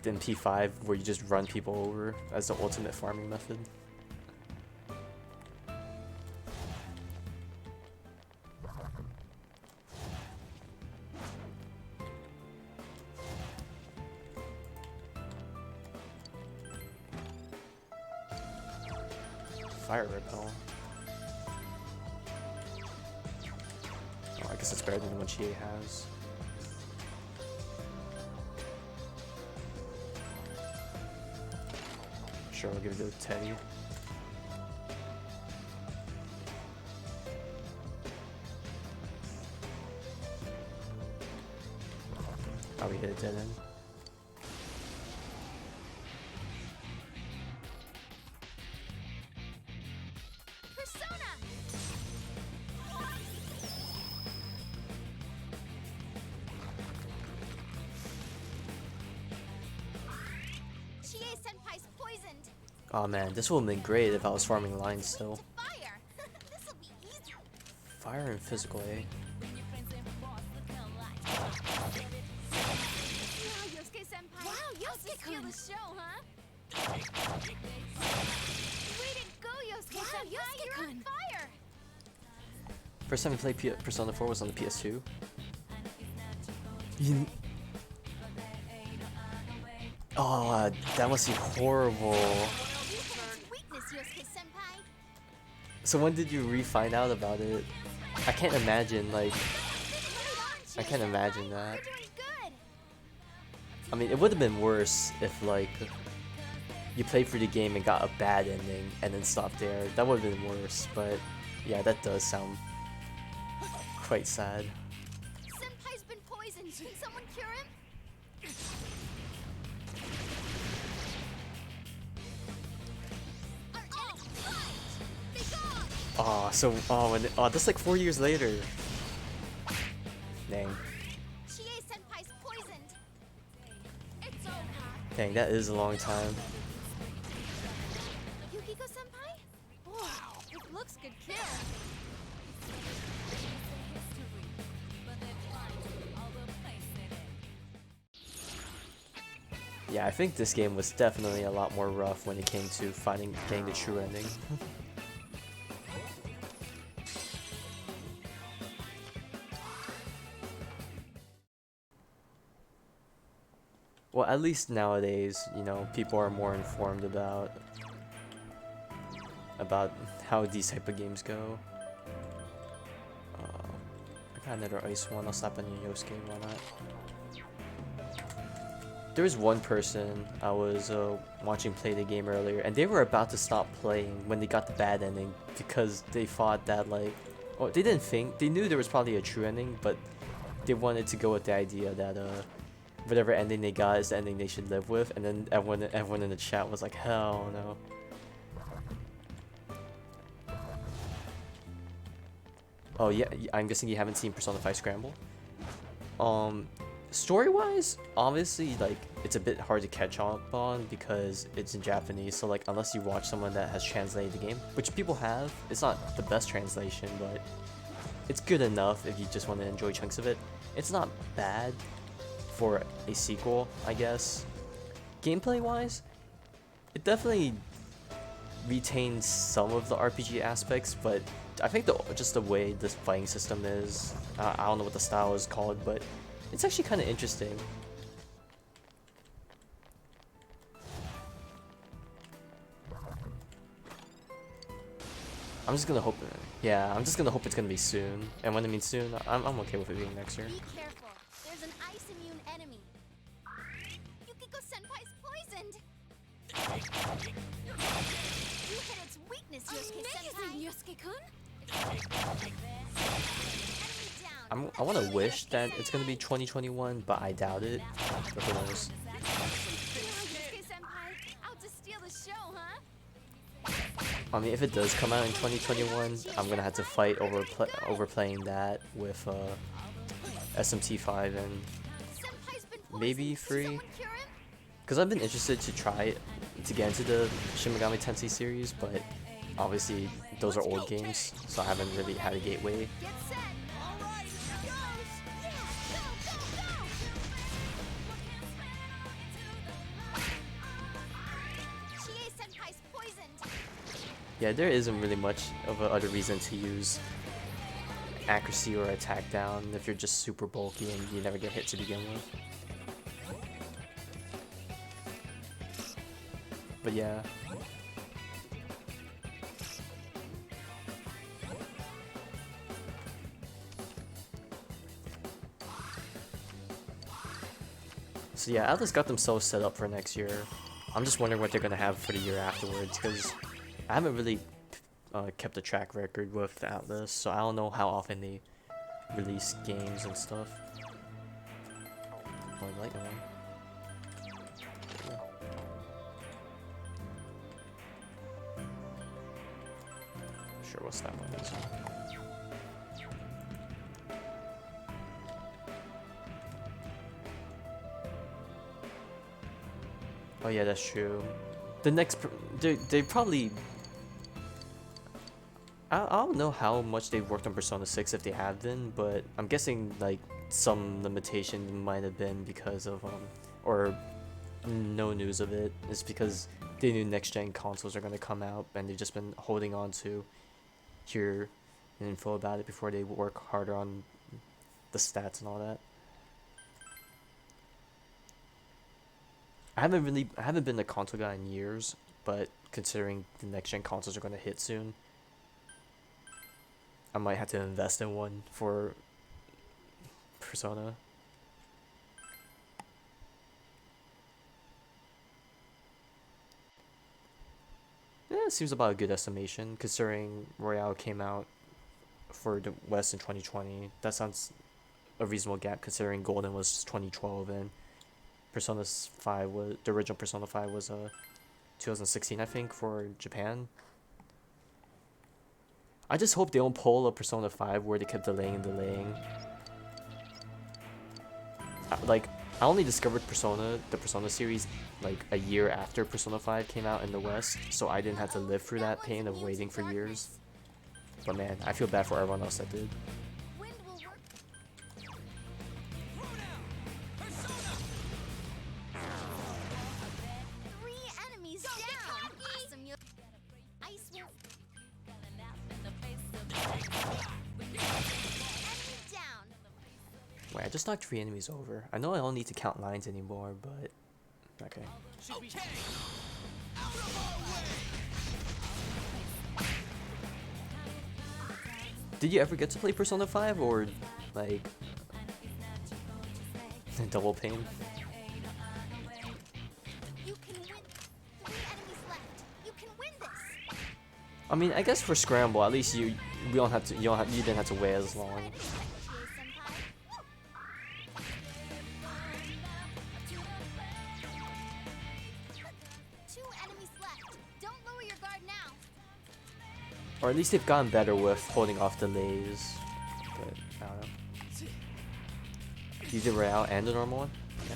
then P5, where you just run people over as the ultimate farming method. Fire repel. Oh, I guess it's better than the one Chie has. Sure, I'll give it to Teddy. Oh, we hit a dead end. Persona! Chie-senpai's poisoned. Oh man, this would have been great if I was farming lines still. Fire! This'll be easy. Fire and physical, eh? Wow, Yosuke-senpai. Wow, Yosuke-kun. Steal the show, huh? Way to go, Yosuke-senpai. You're on fire. First time I played Persona 4 was on the PS2. Oh, that must be horrible. You hit its weakness, Yosuke-senpai. So when did you re-find out about it? I can't imagine, like, I can't imagine that. You're doing good. I mean, it would have been worse if, like, you played through the game and got a bad ending and then stopped there. That would have been worse, but yeah, that does sound quite sad. Senpai's been poisoned. Can someone cure him? Oh, that's like 4 years later. Dang. Chie-senpai's poisoned. It's over. Dang, that is a long time. Yukiko-senpai? Wow, it looks good kill. Yeah, I think this game was definitely a lot more rough when it came to getting the true ending. Well, at least nowadays, you know, people are more informed about how these type of games go. I got another ice one. I'll slap on your Yosuke. Why not? There was one person I was watching play the game earlier, and they were about to stop playing when they got the bad ending because they thought that like, oh, they didn't think, they knew there was probably a true ending, but they wanted to go with the idea that whatever ending they got is the ending they should live with, and then everyone in the chat was like, hell no. Oh yeah, I'm guessing you haven't seen Persona 5 Scramble. Story-wise, obviously, like, it's a bit hard to catch up on because it's in Japanese, so like, unless you watch someone that has translated the game, which people have, it's not the best translation, but it's good enough if you just want to enjoy chunks of it. It's not bad for a sequel, I guess. Gameplay-wise, it definitely retains some of the RPG aspects, but I think just the way this fighting system is, I don't know what the style is called, but it's actually kind of interesting. I'm just gonna hope, yeah, I'm just gonna hope it's gonna be soon. And when I mean soon, I'm okay with it being next year. Be careful. There's an ice immune enemy. Yukiko Senpai's poisoned. You hit its weakness, Yosuke Senpai. Yosuke-kun? Enemy down. I want to wish that it's gonna be 2021, but I doubt it. But who knows? Yosuke Senpai, out to steal the show, huh? I mean, if it does come out in 2021, I'm gonna have to fight over playing that with SMT5 and Senpai's been poisoned. maybe free. Someone cure him? Because I've been interested to try it to get into the Shin Megami Tensei series, but obviously those are old games, so I haven't really had a gateway. Get set. All right, here goes. Yeah, go, go, go. Chie Senpai's poisoned. Yeah, there isn't really much of a other reason to use accuracy or attack down if you're just super bulky and you never get hit to begin with. But yeah. So yeah, Atlas got themselves set up for next year. I'm just wondering what they're gonna have for the year afterwards, because I haven't really kept a track record with Atlas, so I don't know how often they release games and stuff. Oh, lightning one. Sure, what's that one? Oh yeah, that's true. The next, they probably. I don't know how much they've worked on Persona 6 if they have been, but I'm guessing like some limitation might have been because of or no news of it is because they knew next gen consoles are gonna come out and they've just been holding on to hear info about it before they work harder on the stats and all that. I haven't been a console guy in years, but considering the next gen consoles are gonna hit soon, I might have to invest in one for Persona. Yeah, it seems about a good estimation considering Royale came out for the West in 2020. That sounds a reasonable gap considering Golden was 2012 and Persona 5 was the original Persona 5 was 2016 I think for Japan. I just hope they don't pull a Persona 5 where they kept delaying and delaying. Like, I only discovered the Persona series, like, a year after Persona 5 came out in the West, so I didn't have to live through that pain of waiting for years. But man, I feel bad for everyone else that did. Wind will work. Three enemies down. Awesome. Ice will. Enemy down. Wait, I just knocked 3 enemies over. I know I don't need to count lines anymore, but okay. Okay. Out of our way. Did you ever get to play Persona 5 or like double pain? You can win. 3 enemies left. You can win this. I mean, I guess for Scramble, at least you didn't have to wait as long. Chie-senpai. 2 enemies left. Don't lower your guard now. Or at least they've gotten better with holding off delays. But I don't know. You did Royale and the normal one? Okay.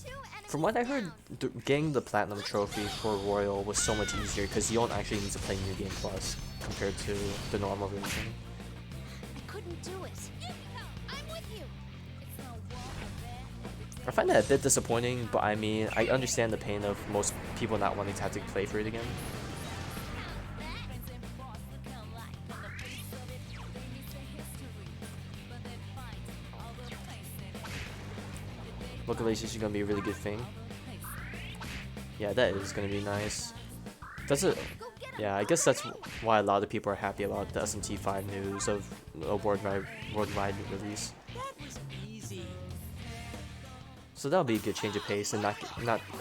2 enemies From what I heard, down. getting the Platinum Trophy for Royal was so much easier because you don't actually need to play New Game Plus compared to the normal version. I couldn't do it. I'm with you. I find that a bit disappointing, but I mean, I understand the pain of most people not wanting to have to play for it again. Localization is gonna be a really good thing. Yeah, that is gonna be nice. That's a yeah. I guess that's why a lot of people are happy about the SMT5 news of a worldwide release. That was easy. So that'll be a good change of pace and not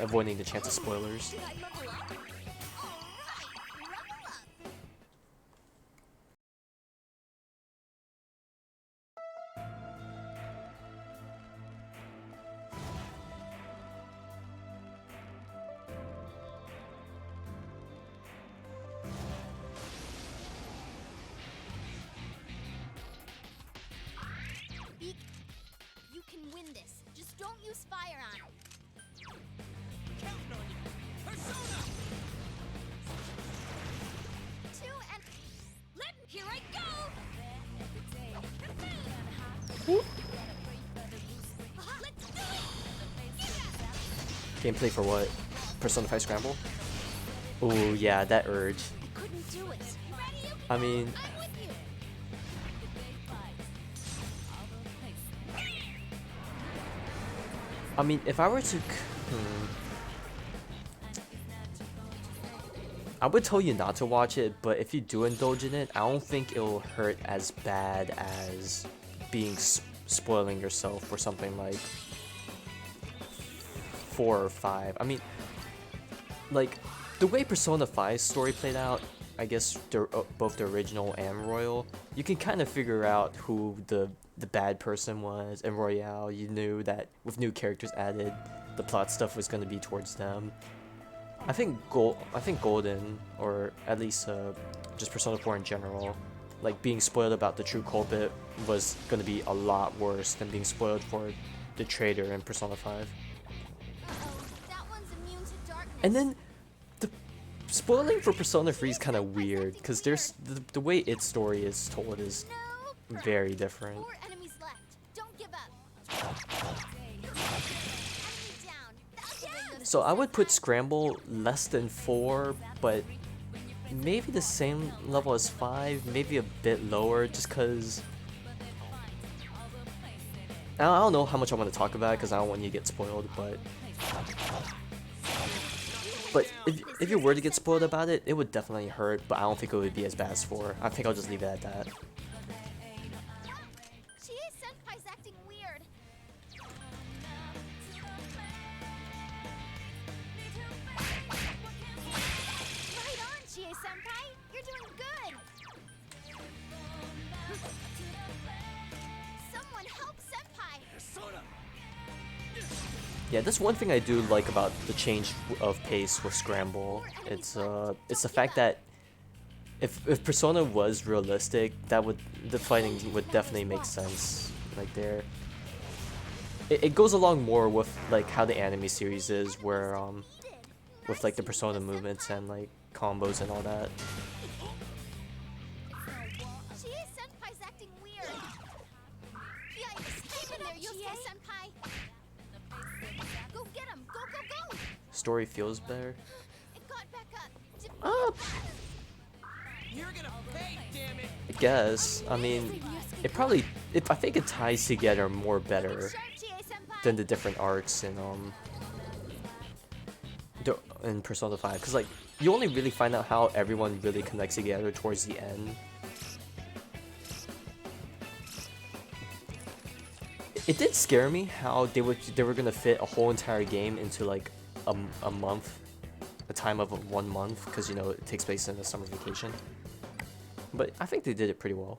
avoiding the chance of spoilers. Did I level up? Alright, level up. You can win this. Just don't use fire on it. Counting on you. Persona. 2 and here I go. Let's do it. Gameplay for what? Persona 5 Scramble? Ooh, yeah, that urge. I couldn't do it. Ready? I mean, I'm with you. if I were to, I would tell you not to watch it, but if you do indulge in it, I don't think it'll hurt as bad as being spoiling yourself for something like 4 or 5. I mean, like the way Persona 5's story played out, I guess both the original and Royal, you can kind of figure out who the bad person was. In Royale, you knew that with new characters added, the plot stuff was going to be towards them. I think Golden, or at least just Persona 4 in general, like being spoiled about the true culprit was going to be a lot worse than being spoiled for the traitor in Persona 5. Uh-oh, that one's immune to darkness. And then the spoiling for Persona 3 is kind of weird because there's the way its story is told is No very different. 4 enemies left. Don't give up. Enemy down. So I would put Scramble less than 4, but maybe the same level as 5, maybe a bit lower, just because I don't know how much I want to talk about it because I don't want you to get spoiled, but if you were to get spoiled about it, it would definitely hurt, but I don't think it would be as bad as 4. I think I'll just leave it at that. Chie-senpai's acting weird. Right on, Chie-senpai. You're doing good. Someone help senpai. Persona. Yeah, that's one thing I do like about the change of pace with Scramble. It's the fact that if Persona was realistic, the fighting would definitely make sense. Like there, it goes along more with like how the anime series is, where with like the Persona movements and like combos and all that. Chie-senpai's acting weird. Yikes! Keep in there, Chie-senpai. Go get him! Go, go, go! Story feels better. It got back up. Uh, You're gonna pay, damn it. I guess. I mean, Save your it probably, I think it ties together more better Sharp, TA-senpai. than the different arcs in Persona 5, because like you only really find out how everyone really connects together towards the end. It did scare me how they were gonna fit a whole entire game into like a month, a time of 1 month, because you know it takes place in the summer vacation. But I think they did it pretty well.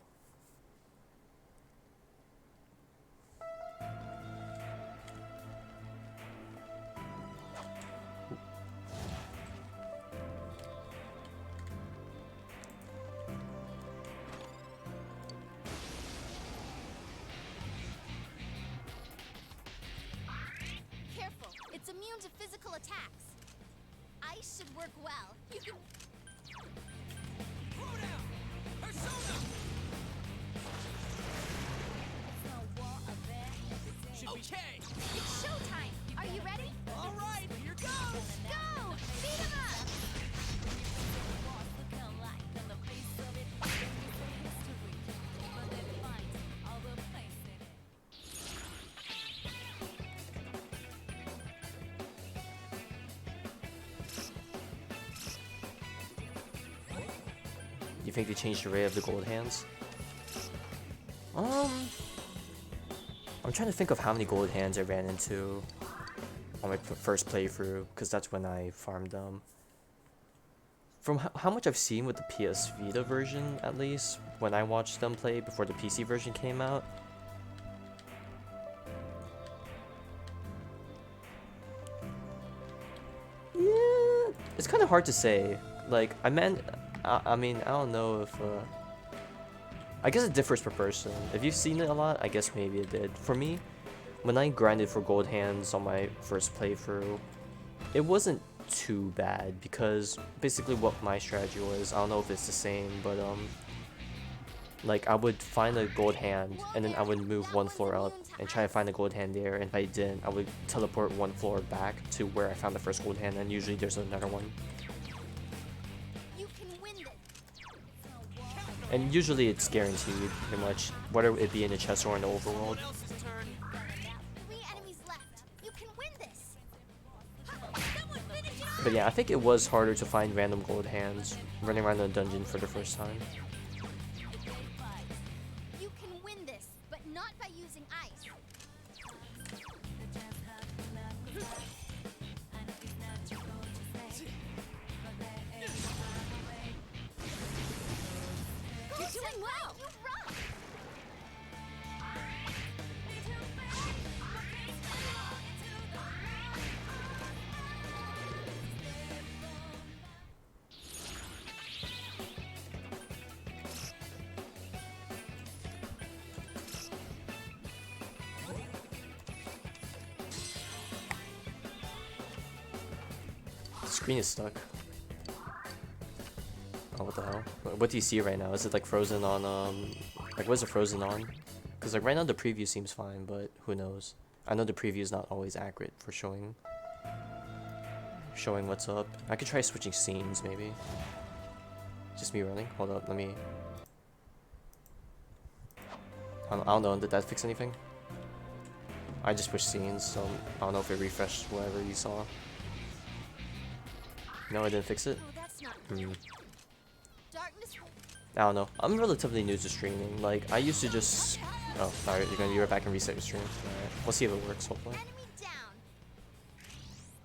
Careful, it's immune to physical attacks. Ice should work well. You can. Throw down! Persona! Okay! It's showtime. Are you ready? Alright, here goes! Go! Beat 'em up! You think they changed the array of the gold hands? I'm trying to think of how many gold hands I ran into on my first playthrough, because that's when I farmed them. From how much I've seen with the PS Vita version, at least, when I watched them play before the PC version came out. Yeah, it's kind of hard to say. Like, I mean, I don't know if, I guess it differs per person. If you've seen it a lot, I guess maybe it did. For me, when I grinded for gold hands on my first playthrough, it wasn't too bad, because basically what my strategy was, I don't know if it's the same, but like I would find a gold hand and then I would move 1 floor up and try to find a gold hand there, and if I didn't, I would teleport 1 floor back to where I found the first gold hand, and usually there's another one. You can win this. And usually it's guaranteed, pretty much, whether it be in the chest or in the overworld. Someone else's turn. 3 enemies left. You can win this. Someone finish it off. But yeah, I think it was harder to find random gold hands running around the dungeon for the first time. You can win this, but not by using ice. You're doing well. You rock. The screen is stuck. Oh, what the hell? What do you see right now? Is it like frozen on, like what is it frozen on? Because like right now the preview seems fine, but who knows? I know the preview is not always accurate for showing what's up. I could try switching scenes maybe. Just me running? Hold up, let me... I don't know, did that fix anything? I just switched scenes, so I don't know if it refreshed whatever you saw. No, I didn't fix it? Oh, that's not Hmm. darkness. I don't know. I'm relatively new to streaming. Like, I used to just... Oh, alright, you're gonna be right back and reset your stream. Alright, we'll see if it works, hopefully. Enemy down.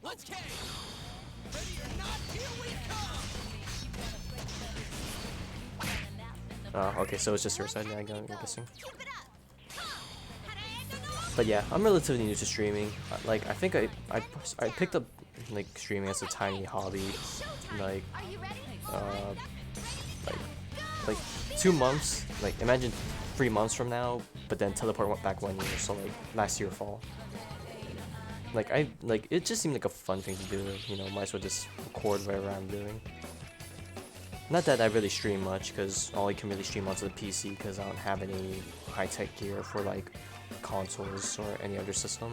Let's get it. Ready or not, here we come! Oh, okay, so it's just your side now, I'm guessing. Keep it up. Ha! But yeah, I'm relatively new to streaming. Like, I think I picked up, like, streaming as a tiny hobby, Showtime. like, Are you ready? uh, like 2 months, like, imagine 3 months from now, but then teleport went back 1 year, so like, last year fall. Like, it just seemed like a fun thing to do, you know, might as well just record whatever I'm doing. Not that I really stream much, because all I can really stream onto the PC, because I don't have any high-tech gear for, like, consoles or any other system.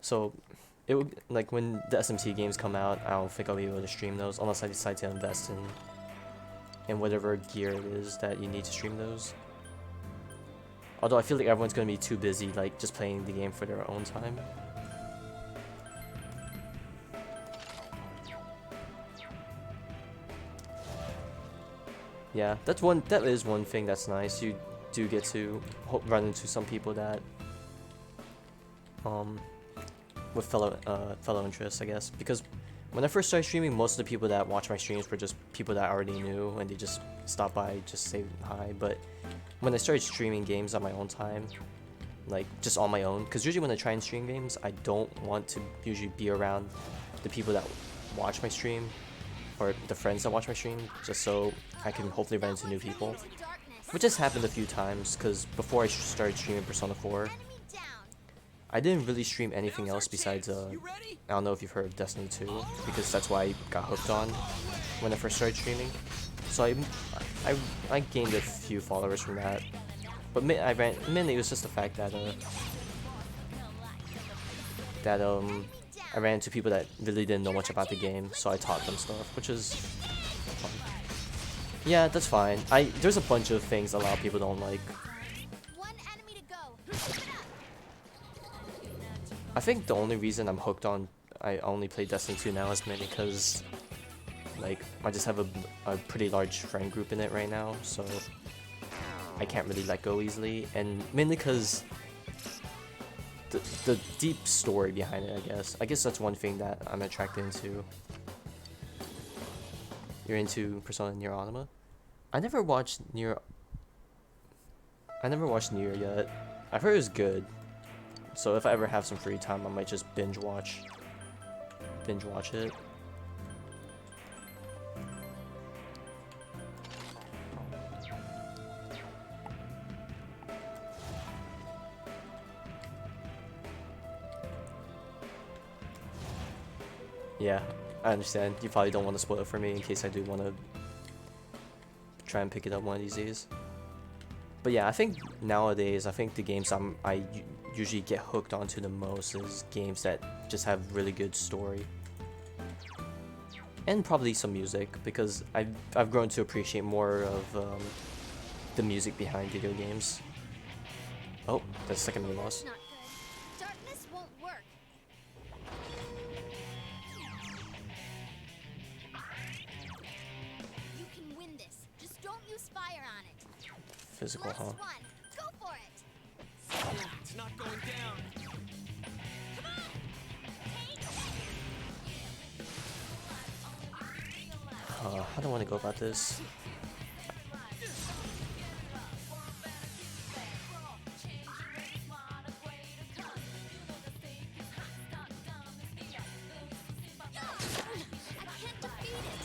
So, it would, like, when the SMT games come out, I don't think I'll be able to stream those, unless I decide to invest in and whatever gear it is that you need to stream those. Although I feel like everyone's gonna be too busy like just playing the game for their own time. Yeah, that is one thing that's nice. You do get to run into some people that with fellow interests, I guess, because when I first started streaming, most of the people that watch my streams were just people that I already knew, and they just stopped by, just say hi. But when I started streaming games on my own time, like just on my own, because usually when I try and stream games, I don't want to usually be around the people that watch my stream or the friends that watch my stream, just so I can hopefully run into new people, which has happened a few times. Because before I started streaming Persona 4, I didn't really stream anything else besides I don't know if you've heard of Destiny 2, because that's why I got hooked on when I first started streaming. So I gained a few followers from that, but mainly it was just the fact that I ran into people that really didn't know much about the game, so I taught them stuff, which is fun. Yeah, that's fine. There's a bunch of things a lot of people don't like. One enemy to go. I think the only reason I'm hooked on I only play Destiny 2 now is mainly because like I just have a pretty large friend group in it right now, so I can't really let go easily, and mainly because the deep story behind it, I guess that's one thing that I'm attracted into. You're into Persona Nier Automata? I never watched Nier yet. I've heard it was good, so if I ever have some free time, I might just binge watch it. Yeah, I understand. You probably don't want to spoil it for me in case I do want to try and pick it up one of these days. But yeah, I think nowadays, I think the games I usually get hooked onto the most is games that just have really good story. And probably some music, because I've grown to appreciate more of the music behind video games. Oh, that's the second we lost. Not good. Darkness won't work. You can win this. Just don't use fire on it. Physical, Last huh? one. Go for it. It's not going down. How do I want to go about this? I can't defeat it.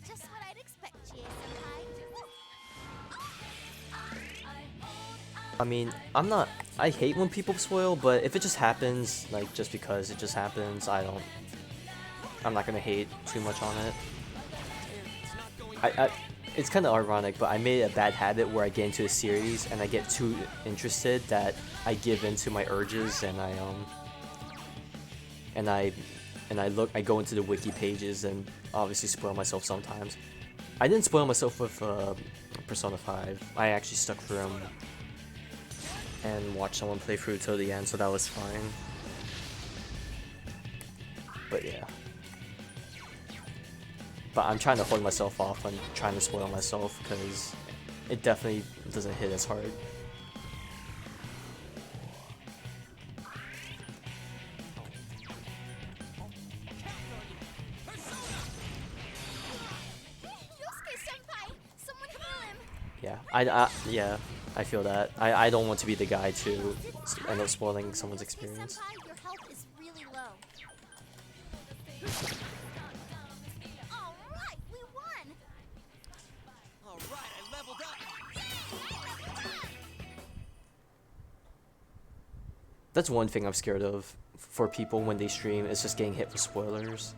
Just what I'd expect, Chie-senpai. I mean, I hate when people spoil, but if it just happens, like, just because it just happens, I'm not gonna hate too much on it. It's kind of ironic, but I made a bad habit where I get into a series and I get too interested that I give in to my urges, and I go into the wiki pages and obviously spoil myself sometimes. I didn't spoil myself with Persona 5. I actually stuck through and watched someone play through till the end, so that was fine. But yeah. But I'm trying to hold myself off on trying to spoil myself, because it definitely doesn't hit as hard. Yosuke-senpai! Someone heal him! Yeah, yeah, I feel that. I don't want to be the guy to end up spoiling someone's experience. Yosuke-senpai, your health is really low. Alright, we won! Alright, I leveled up. That's one thing I'm scared of for people when they stream, is just getting hit with spoilers.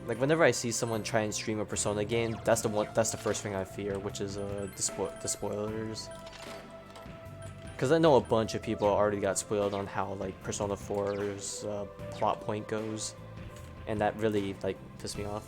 Like, whenever I see someone try and stream a Persona game, that's the first thing I fear, which is the spoilers. Because I know a bunch of people already got spoiled on how like Persona 4's plot point goes, and that really like pissed me off.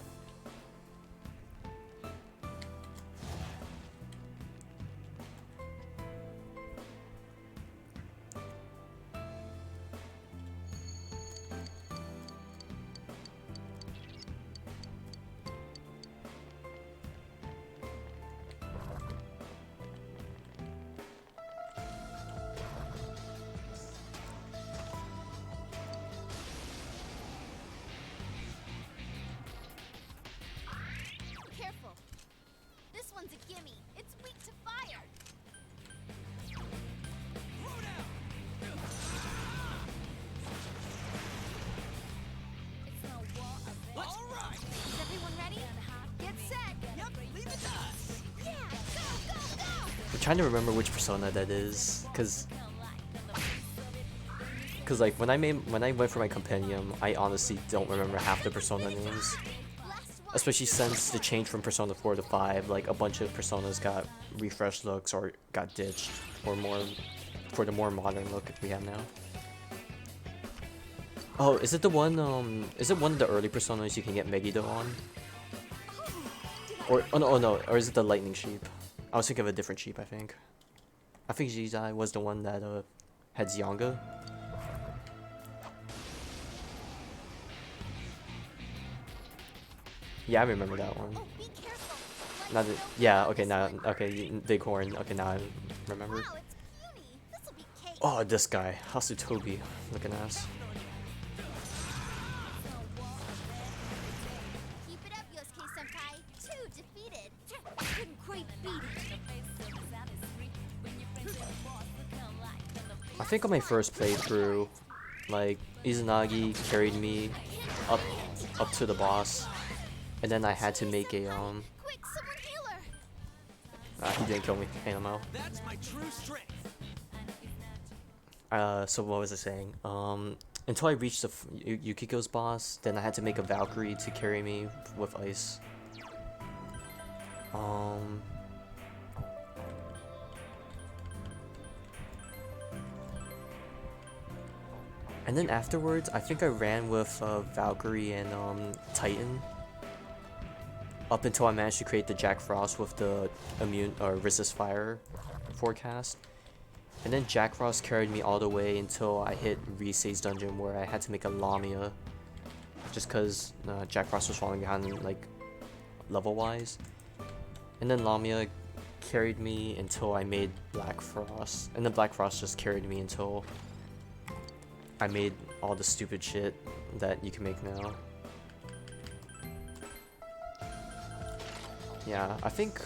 Careful. This one's a gimme. It's weak to fire. Throw down. It's no war of it. All right. Is everyone ready? Get set. Yep. Leave it to us. Yeah. Go, go, go. I'm trying to remember which Persona that is, cause like when I went for my compendium, I honestly don't remember half the Persona names. Last one. Especially since the change from Persona 4 to 5, like a bunch of Personas got refreshed looks or got ditched, or more for the more modern look we have now. Oh, is it the one? Is it one of the early Personas you can get Megiddo on? Or oh no, or is it the Lightning Sheep? I was thinking of a different sheep. I think Jizai was the one that had Zyanga. Yeah, I remember that one. Oh, be careful. Not the, yeah, okay, now, okay, Big Horn, okay, now I remember. Wow, it's puny. This'll be cake. Oh, this guy, Hasutobi, looking ass. Keep it up, Yosuke-senpai. 2 defeated. Couldn't quite beat it. I think on my first playthrough, like, Izanagi carried me up to the boss, and then I had to make a, Quick, someone heal her. he didn't kill me, AMO. That's my true strength. So what was I saying? Until I reached the Yukiko's boss, then I had to make a Valkyrie to carry me with ice. And then afterwards, I think I ran with Valkyrie and Titan up until I managed to create the Jack Frost with the immune or resist fire forecast. And then Jack Frost carried me all the way until I hit Risei's dungeon where I had to make a Lamia, just because Jack Frost was falling behind like level wise. And then Lamia carried me until I made Black Frost, and then Black Frost just carried me until I made all the stupid shit that you can make now. Yeah, I think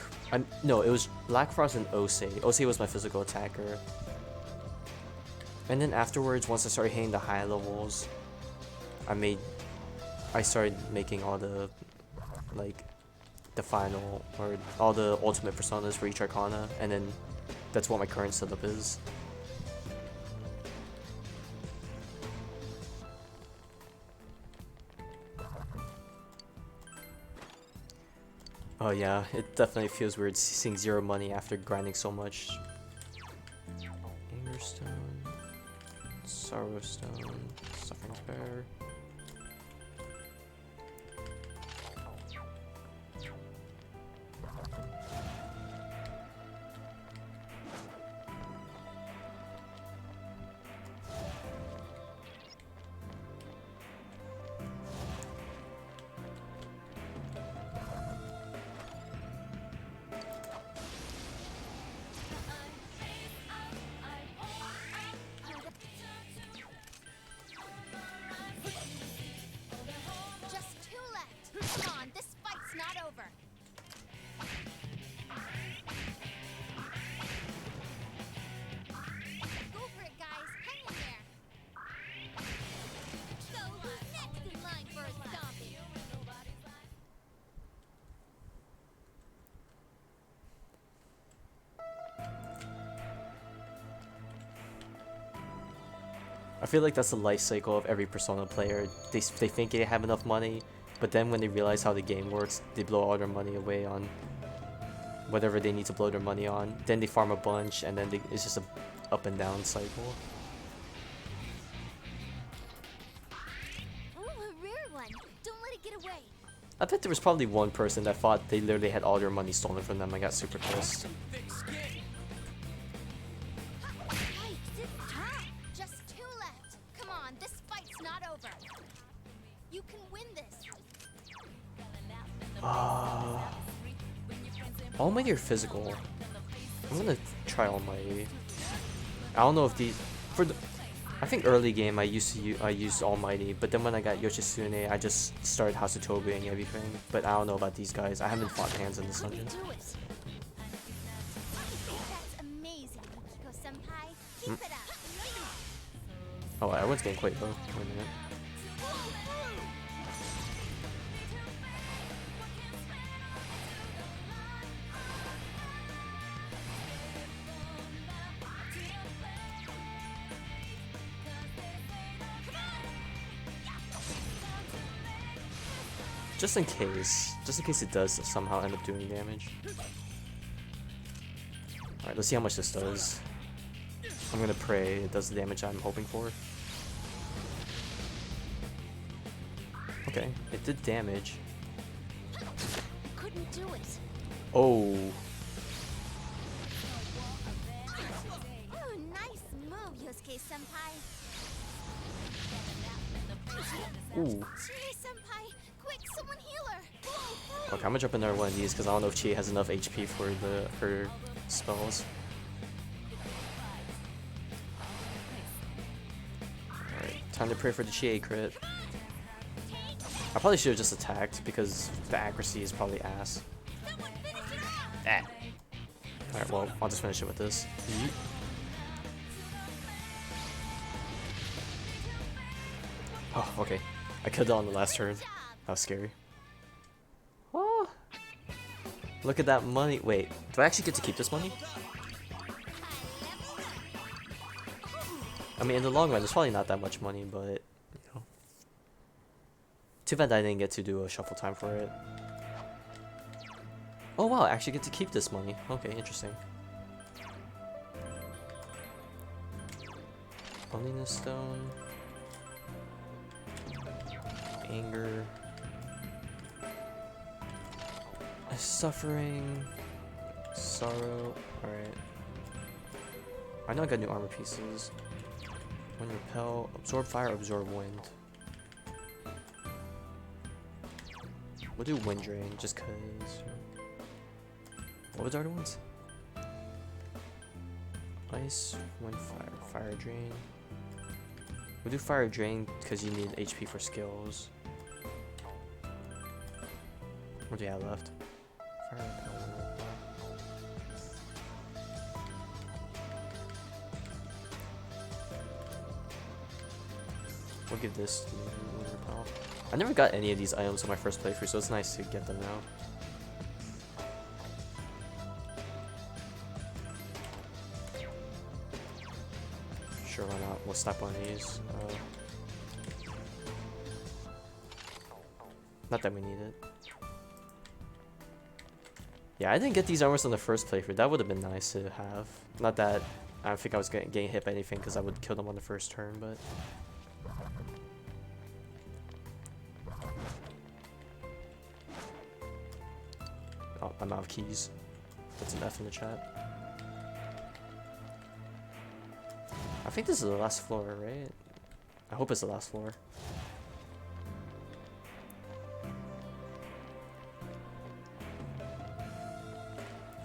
no, it was Black Frost and Ose. Ose was my physical attacker. And then afterwards, once I started hitting the high levels, I started making all the like the final or all the ultimate personas for each Arcana, and then that's what my current setup is. Oh yeah, it definitely feels weird seeing zero money after grinding so much. Anger Stone, Sorrow Stone, Suffering Bear. Just 2 left. Come on, this fight's not over. Go for it, guys. Hang in there. So who's next in line for a stomping? I feel like that's the life cycle of every Persona player. They think they have enough money, but then when they realize how the game works, they blow all their money away on whatever they need to blow their money on. Then they farm a bunch, and then it's just a up and down cycle. Ooh, a rare one. Don't let it get away. I bet there was probably one person that thought they literally had all their money stolen from them. I got super pissed. Thick skin. Yikes, it's time. Just 2 left. Come on, this fight's not over. You can win this. Almighty or physical? I'm gonna try Almighty. I don't know if the I think early game I used Almighty, but then when I got Yoshitsune, I just started Hasutobi and everything. But I don't know about these guys. I haven't fought hands in this dungeon. Do it. That's amazing, Yukiko-senpai. Keep it up. Oh, I was getting quite low. Wait a minute. Just in case it does somehow end up doing damage. Alright, let's see how much this does. I'm gonna pray it does the damage I'm hoping for. Okay, it did damage. Couldn't do it. Oh, Oh, nice move, Yosuke-senpai. ooh. Chie-senpai, quick, someone heal her. Okay, I'm gonna drop another one of these because I don't know if Chie has enough HP for her spells. Alright, time to pray for the Chie crit. I probably should have just attacked because the accuracy is probably ass. Someone finish it off. Ah. Alright, well, I'll just finish it with this. Yeet. Oh, okay. I killed it on the last turn. Job. That was scary. Oh. Look at that money. Wait, do I actually get to keep this money? I mean, in the long run, it's probably not that much money, but, you know. Too bad I didn't get to do a shuffle time for it. Oh wow, I actually get to keep this money. Okay, interesting. Loneliness stone. Anger. Suffering. Sorrow. Alright. I know I got new armor pieces. Wind repel. Absorb fire, absorb wind. We'll do wind drain just cause. What was the other ones? Ice, wind, fire, fire drain. We'll do fire drain because you need HP for skills. What do you have left? Fire repel, wind repel. We'll give this to wind repel. I never got any of these items on my first playthrough, so it's nice to get them now. Sure, why not? We'll snap one of these. Not that we need it. Yeah, I didn't get these armors on the first playthrough. That would have been nice to have. Not that I don't think I was getting hit by anything because I would kill them on the first turn, but. Oh, I'm out of keys. That's an F in the chat. I think this is the last floor, right? I hope it's the last floor.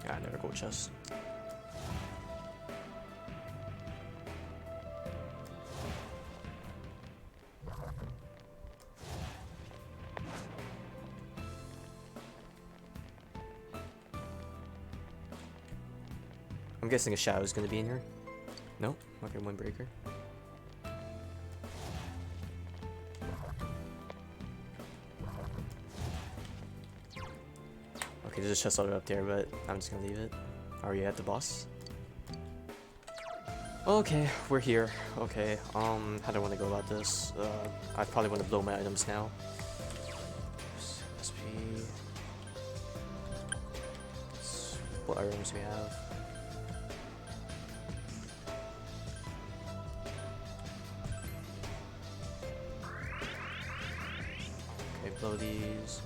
Yeah, I never go chest. I'm guessing a shadow is gonna be in here. Nope. Okay, Windbreaker. Okay, there's a chest loader up there, but I'm just gonna leave it. Are you at the boss? Okay, we're here. Okay, how do I want to go about this? I probably want to blow my items now. SP. What items we have? Okay, blow these.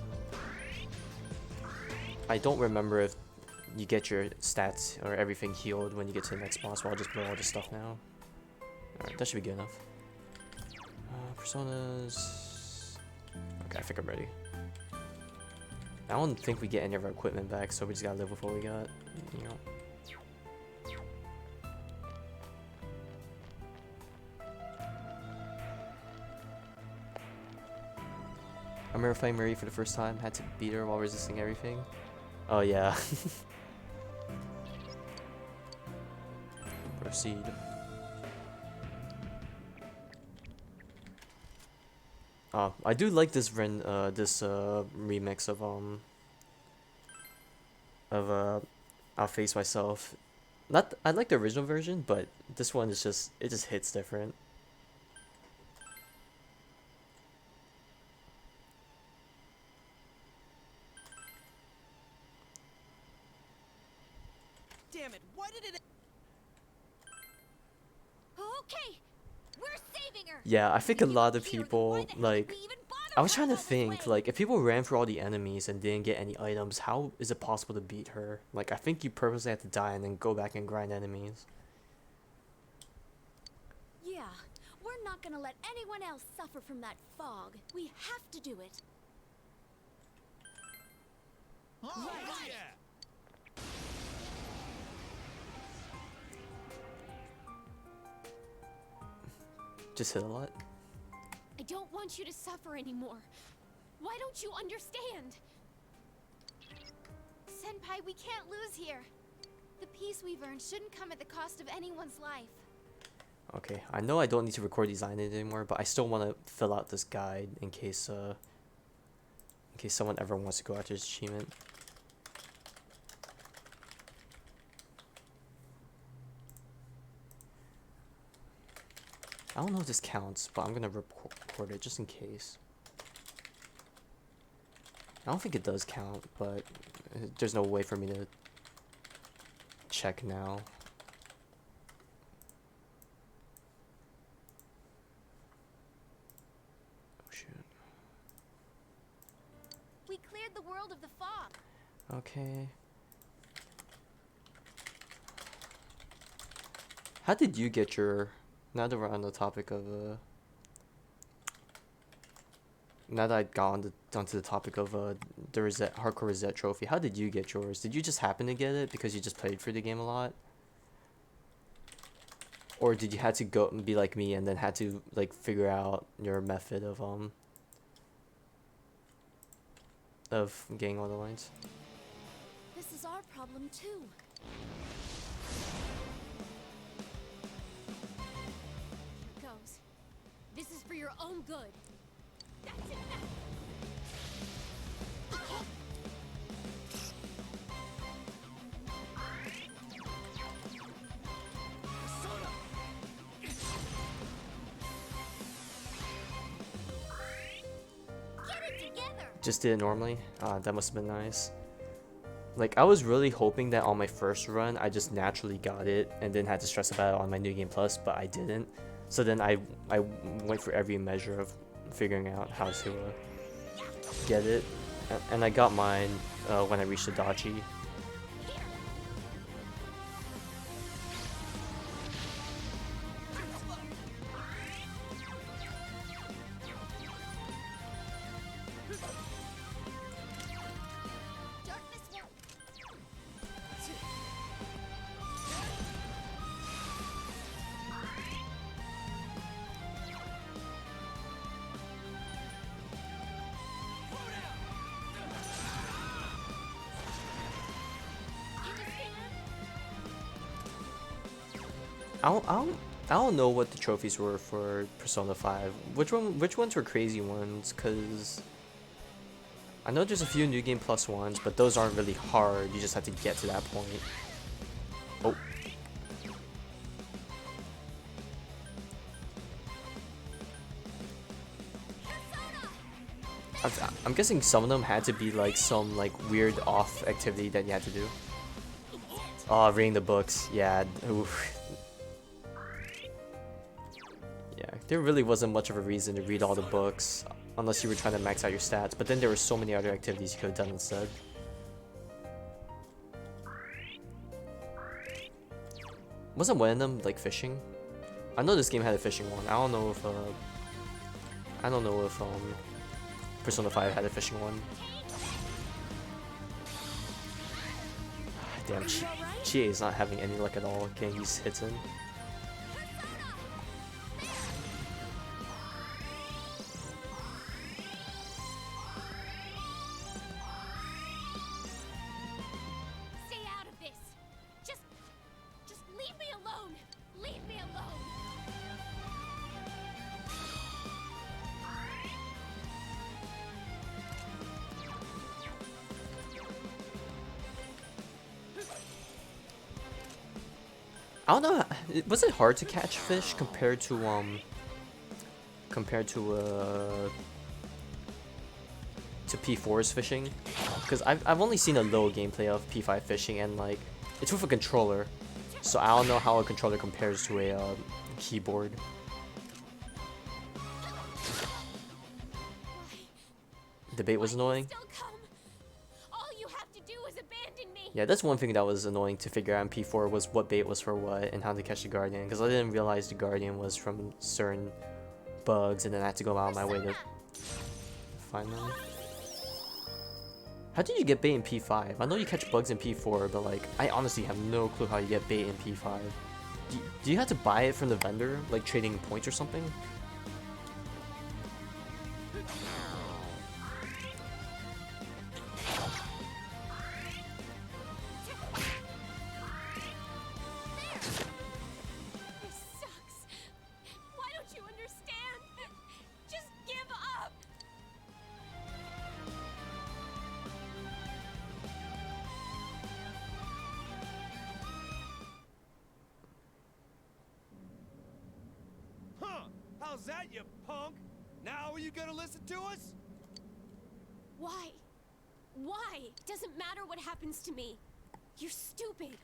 I don't remember if you get your stats or everything healed when you get to the next boss, but I'll just blow all this stuff now. Alright, that should be good enough. Personas... Okay, I think I'm ready. I don't think we get any of our equipment back, so we just gotta live with what we got, you know. I remember fighting Marie for the first time, had to beat her while resisting everything. Oh yeah. Proceed. I do like this remix of I'll Face Myself. Not I like the original version, but this one is just it just hits different. Damn it! Why did it? Okay, we're saving her. Yeah, I think a If you lot of don't hear, then people why the hell like did we even bother I was trying to all this think, way? like, if people ran through all the enemies and didn't get any items, how is it possible to beat her? Like, I think you purposely have to die and then go back and grind enemies. Yeah, we're not gonna let anyone else suffer from that fog. We have to do it. Oh, yeah! Just hit a lot. I don't want you to suffer anymore. Why don't you understand? Senpai, we can't lose here. The peace we've earned shouldn't come at the cost of anyone's life. Okay, I know I don't need to record these lines anymore, but I still want to fill out this guide in case someone ever wants to go after this achievement. I don't know if this counts, but I'm gonna record it just in case. I don't think it does count, but there's no way for me to check now. Oh shoot. We cleared the world of the fog. Okay. How did you get your... Now that we're on the topic of now that I got onto the topic of the Hardcore Rosette trophy, how did you get yours? Did you just happen to get it because you just played through the game a lot? Or did you have to go and be like me and then had to like figure out your method of getting all the lines? This is our problem too. Here goes. This is for your own good. That's it. Get it together. Just did it normally? That must have been nice. Like, I was really hoping that on my first run, I just naturally got it and then had to stress about it on my New Game Plus, but I didn't. So then I went for every measure of figuring out how to get it. And I got mine when I reached the Dachi. Darkness won't. I don't know what the trophies were for Persona 5. Which ones were crazy ones? Cause I know there's a few New Game Plus ones, but those aren't really hard. You just have to get to that point. Oh. I'm guessing some of them had to be like some like weird off activity that you had to do. Oh, reading the books. Yeah. Oof. Yeah, there really wasn't much of a reason to read all the books unless you were trying to max out your stats. But then there were so many other activities you could have done instead. Wasn't one of them like fishing? I know this game had a fishing one. I don't know if Persona 5 had a fishing one. Damn, Chie is not having any luck at all getting these hits in. Stay out of this. Just leave me alone. Leave me alone. I don't know. Was it hard to catch fish compared to P4's fishing? Because I've only seen a little gameplay of P5 fishing, and like it's with a controller, so I don't know how a controller compares to a keyboard. The bait was annoying. Still come. All you have to do is abandon me. Yeah, that's one thing that was annoying to figure out in P4 was what bait was for what and how to catch the Guardian, because I didn't realize the Guardian was from certain bugs, and then I had to go out of my way to find them. How did you get bait in P5? I know you catch bugs in P4, but like, I honestly have no clue how you get bait in P5. Do you have to buy it from the vendor, like trading points or something? This sucks. Why don't you understand? Just give up. Huh? How's that, you punk? Now are you gonna listen to us? Why? Why? It doesn't matter what happens to me. You're stupid.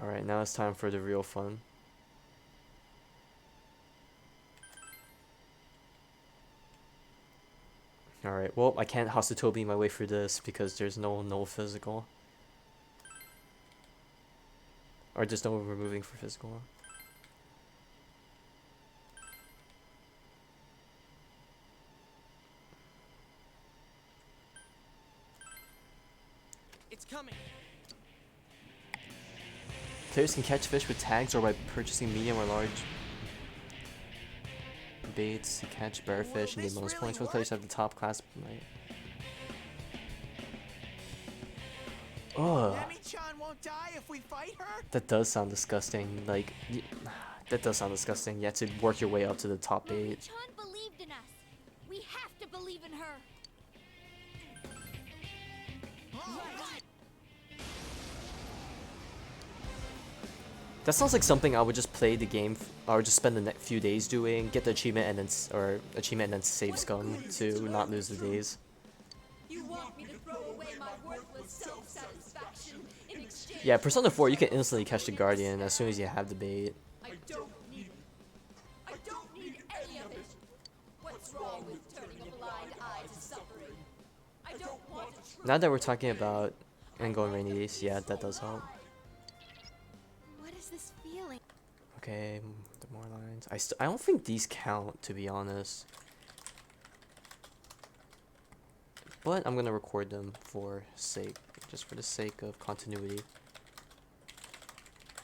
Alright, now it's time for the real fun. Alright, well, I can't Hasatobi my way through this because there's no physical. Or just no removing for physical. It's coming. Players can catch fish with tags or by purchasing medium or large baits to catch bearfish and gain bonus points when players have the top class. Right. Oh, Nami-chan won't die if we fight her? that does sound disgusting. Like, that does sound disgusting. You have to work your way up to the top bait. Chan believed in us. We have to believe in her. That sounds like something I would just play the game, or just spend the next few days doing, get the achievement and then save scum to not lose the days. You want me to throw away my worthless self-satisfaction in exchange? Yeah, Persona 4, you can instantly catch the Guardian as soon as you have the bait. I don't need any of it. What's wrong with turning a blind eye to suffering? I don't want to Now that we're talking about Ango Rainy Days, yeah, that does help. What is this feeling? Okay, the more lines. I don't think these count, to be honest. But I'm gonna record them just for the sake of continuity.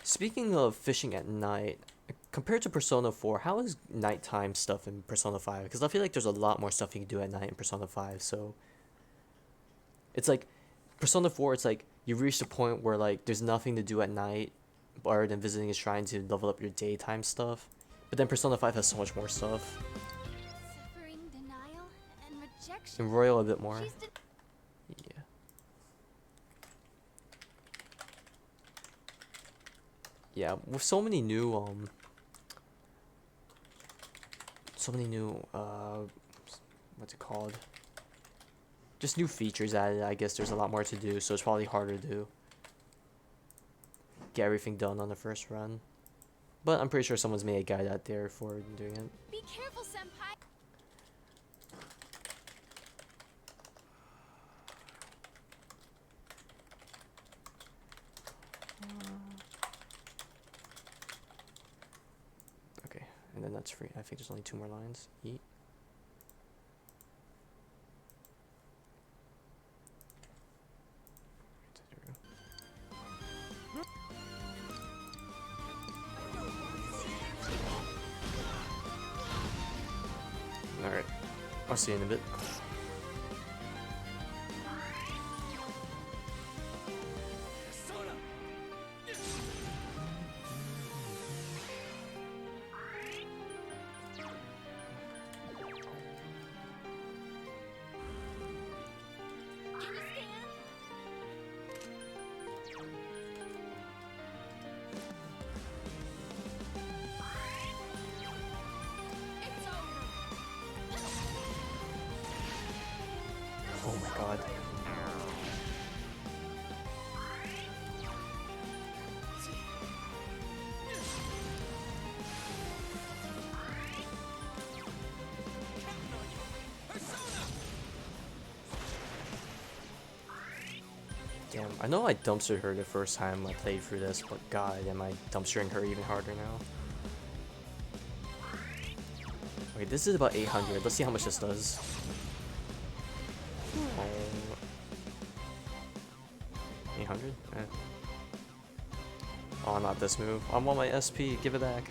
Speaking of fishing at night, compared to Persona 4, how is nighttime stuff in Persona 5? Because I feel like there's a lot more stuff you can do at night in Persona 5, so... It's like, Persona 4, it's like, you've reached a point where like, there's nothing to do at night, other than visiting a shrine to level up your daytime stuff. But then Persona 5 has so much more stuff. Suffering, denial, and rejection. And Royal a bit more. She's Yeah. Yeah, with so many new what's it called? Just new features added, I guess there's a lot more to do, so it's probably harder to get everything done on the first run. But I'm pretty sure someone's made a guide out there for doing it. Be careful, Senpai. Okay, and then that's free. I think there's only 2 more lines. Eat. Alright, I'll see you in a bit. Persona. Can you stand? It's over. Oh my god. Damn, I know I dumpstered her the first time I played through this, but god, am I dumpstering her even harder now? Okay, this is about 800. Let's see how much this does. Oh. 800? Eh. Oh, not this move. I want my SP. Give it back.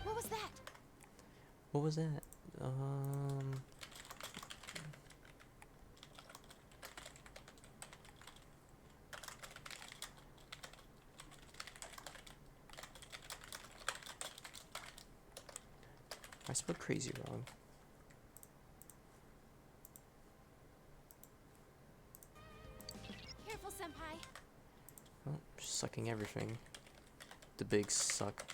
What was that? What was that? I spelled crazy wrong. Careful, Senpai. Oh, sucking everything. The big suck.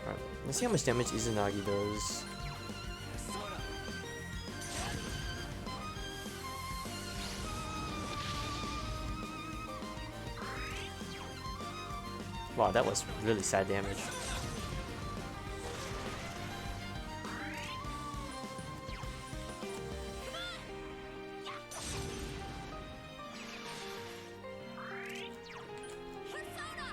Alright, let's see how much damage Izanagi does. Persona. Wow, that was really sad damage. Persona!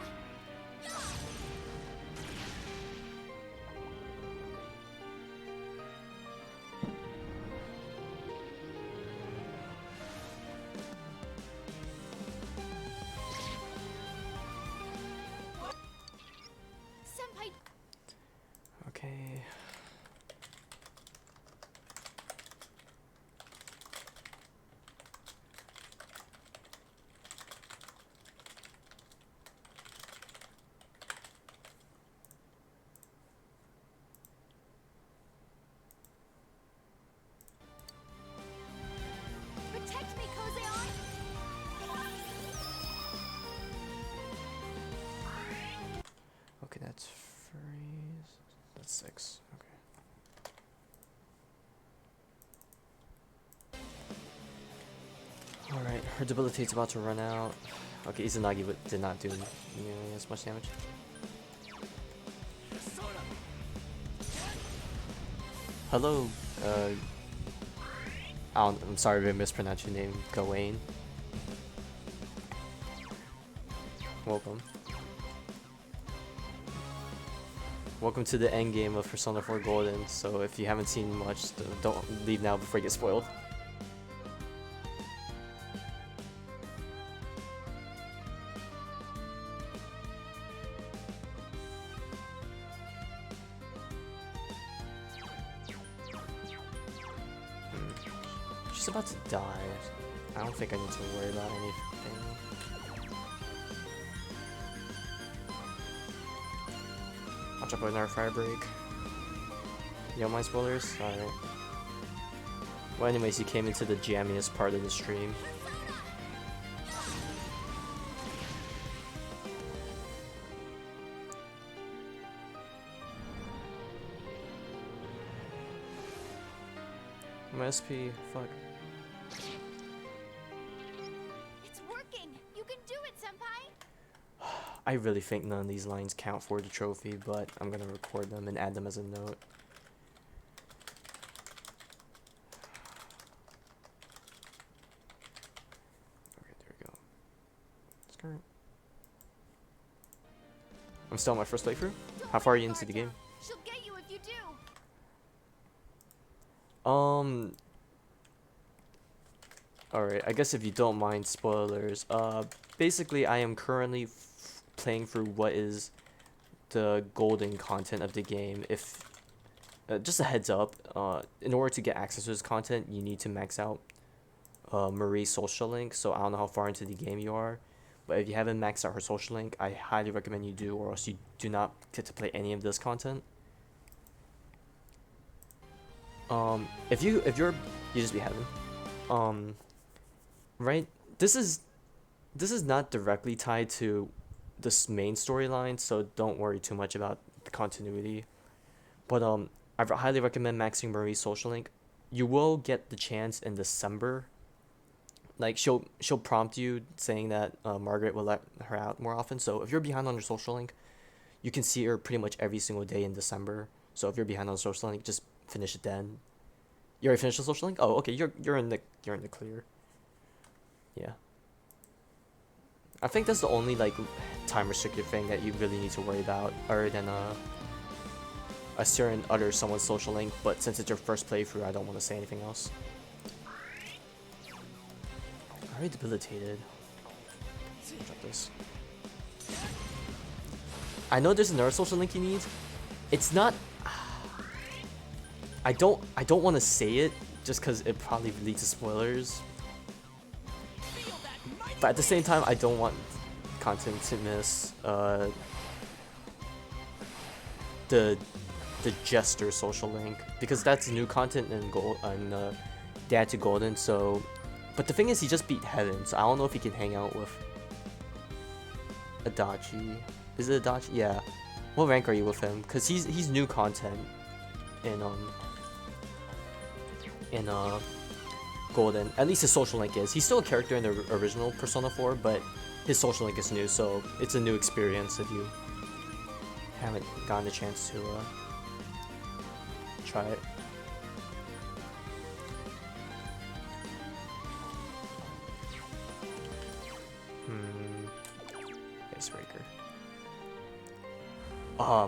Senpai, Okay. protect me, Kozeon! Okay, that's freeze. That's 6. Okay. Alright, her debilitate's about to run out. Okay, Izanagi did not do nearly as much damage. Persona. Hello, I'm sorry if I mispronounced your name, Gawain. Welcome. Welcome to the end game of Persona 4 Golden, so if you haven't seen much, don't leave now before you get spoiled. She's about to die. I don't think I need to worry about anything. I'll drop another fire break. You don't mind spoilers? Alright. Well, anyways, you came into the jammiest part of the stream. My SP, fuck. It's working. You can do it, Senpai. I really think none of these lines count for the trophy, but I'm gonna record them and add them as a note. Okay, there we go. Skirt. I'm still on my first playthrough. How far are you into the game? She'll get you if you do. Alright, I guess if you don't mind spoilers, basically I am currently playing through what is the golden content of the game. If, just a heads up, in order to get access to this content, you need to max out Marie's social link, so I don't know how far into the game you are, but if you haven't maxed out her social link, I highly recommend you do, or else you do not get to play any of this content. If you just be having, right, this is not directly tied to this main storyline, so don't worry too much about the continuity, but I highly recommend maxing Marie's social link. You will get the chance in December, like she'll prompt you saying that Margaret will let her out more often, so if you're behind on your social link, you can see her pretty much every single day in December. So if you're behind on social link, just finish it then. You already finished the social link? Oh, okay, you're in the clear. Yeah. I think that's the only like time restricted thing that you really need to worry about, other than a certain other someone's social link, but since it's your first playthrough, I don't want to say anything else. Already debilitated. Drop this. I know there's another social link you need. It's not. I don't want to say it just because it probably leads to spoilers. But at the same time, I don't want content to miss the Jester social link, because that's new content in Dad to Golden. So, but the thing is, he just beat Heaven, so I don't know if he can hang out with Adachi. Is it Adachi? Yeah. What rank are you with him? Cause he's new content in Golden. At least his social link is. He's still a character in the original Persona 4, but his social link is new, so it's a new experience if you haven't gotten a chance to try it. Icebreaker.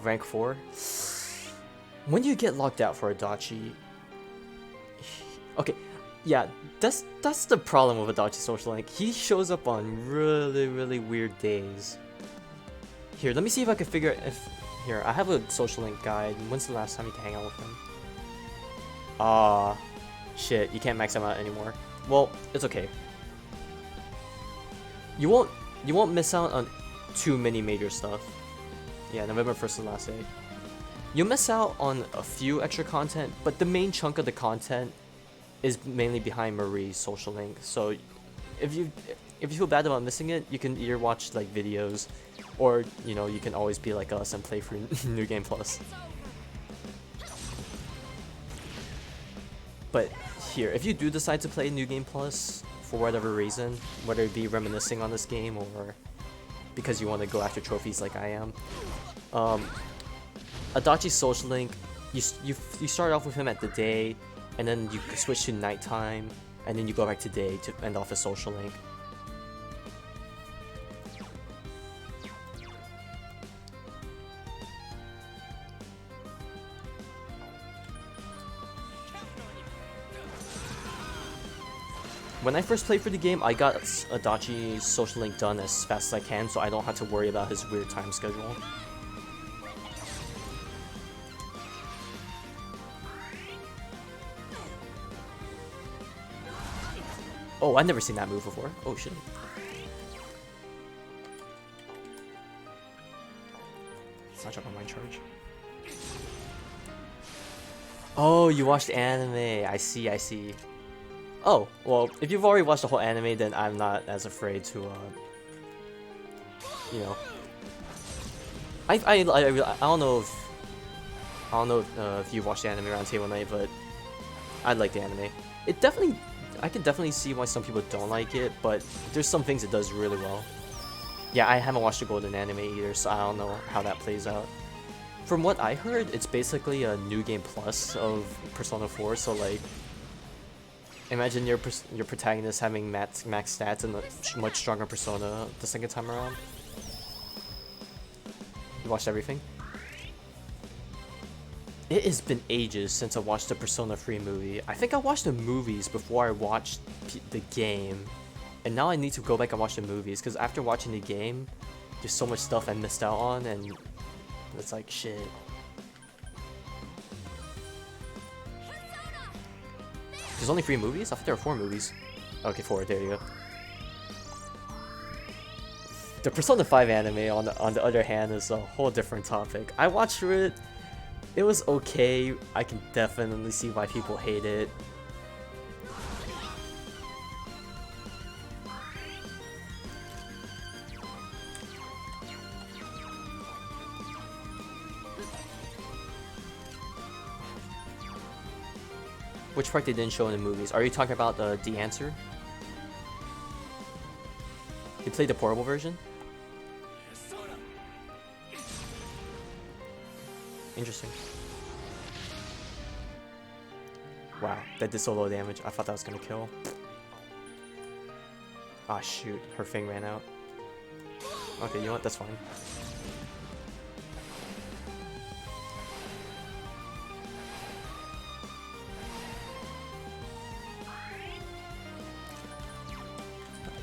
Rank 4. When you get locked out for Adachi, okay, yeah, that's the problem with Adachi social link. He shows up on really weird days. Here, let me see if I can figure if here I have a social link guide. When's the last time you can hang out with him? Shit, you can't max him out anymore. Well, it's okay. You won't miss out on too many major stuff. Yeah, November 1st is the last day. You'll miss out on a few extra content, but the main chunk of the content is mainly behind Marie's social link. So if you feel bad about missing it, you can either watch like videos, or you know, you can always be like us and play through New Game Plus. But here, if you do decide to play New Game Plus for whatever reason, whether it be reminiscing on this game or because you want to go after trophies like I am, Adachi's social link, you start off with him at the day, and then you switch to nighttime, and then you go back to day to end off his social link. When I first played for the game, I got Adachi's social link done as fast as I can, so I don't have to worry about his weird time schedule. Oh, I've never seen that move before. Oh shit. Not drop on my charge. Oh, you watched anime. I see. Oh, well, if you've already watched the whole anime, then I'm not as afraid to, you know. I don't know if you watched the anime around Table Night, but I like the anime. It definitely, I can definitely see why some people don't like it, but there's some things it does really well. Yeah, I haven't watched the Golden anime either, so I don't know how that plays out. From what I heard, it's basically a new game plus of Persona 4, so like, imagine your protagonist having max stats and a much stronger persona the second time around. You watched everything? It has been ages since I watched the Persona 3 movie. I think I watched the movies before I watched the game. And now I need to go back and watch the movies, because after watching the game, there's so much stuff I missed out on, and it's like, shit. There's only 3 movies? I thought there were 4 movies. Okay, 4, there you go. The Persona 5 anime, on the other hand, is a whole different topic. I watched it. It was okay. I can definitely see why people hate it. Which part they didn't show in the movies? Are you talking about the answer? You played the portable version? Interesting. Wow, that did so low damage. I thought that was gonna kill. Ah, shoot. Her thing ran out. Okay, you know what? That's fine.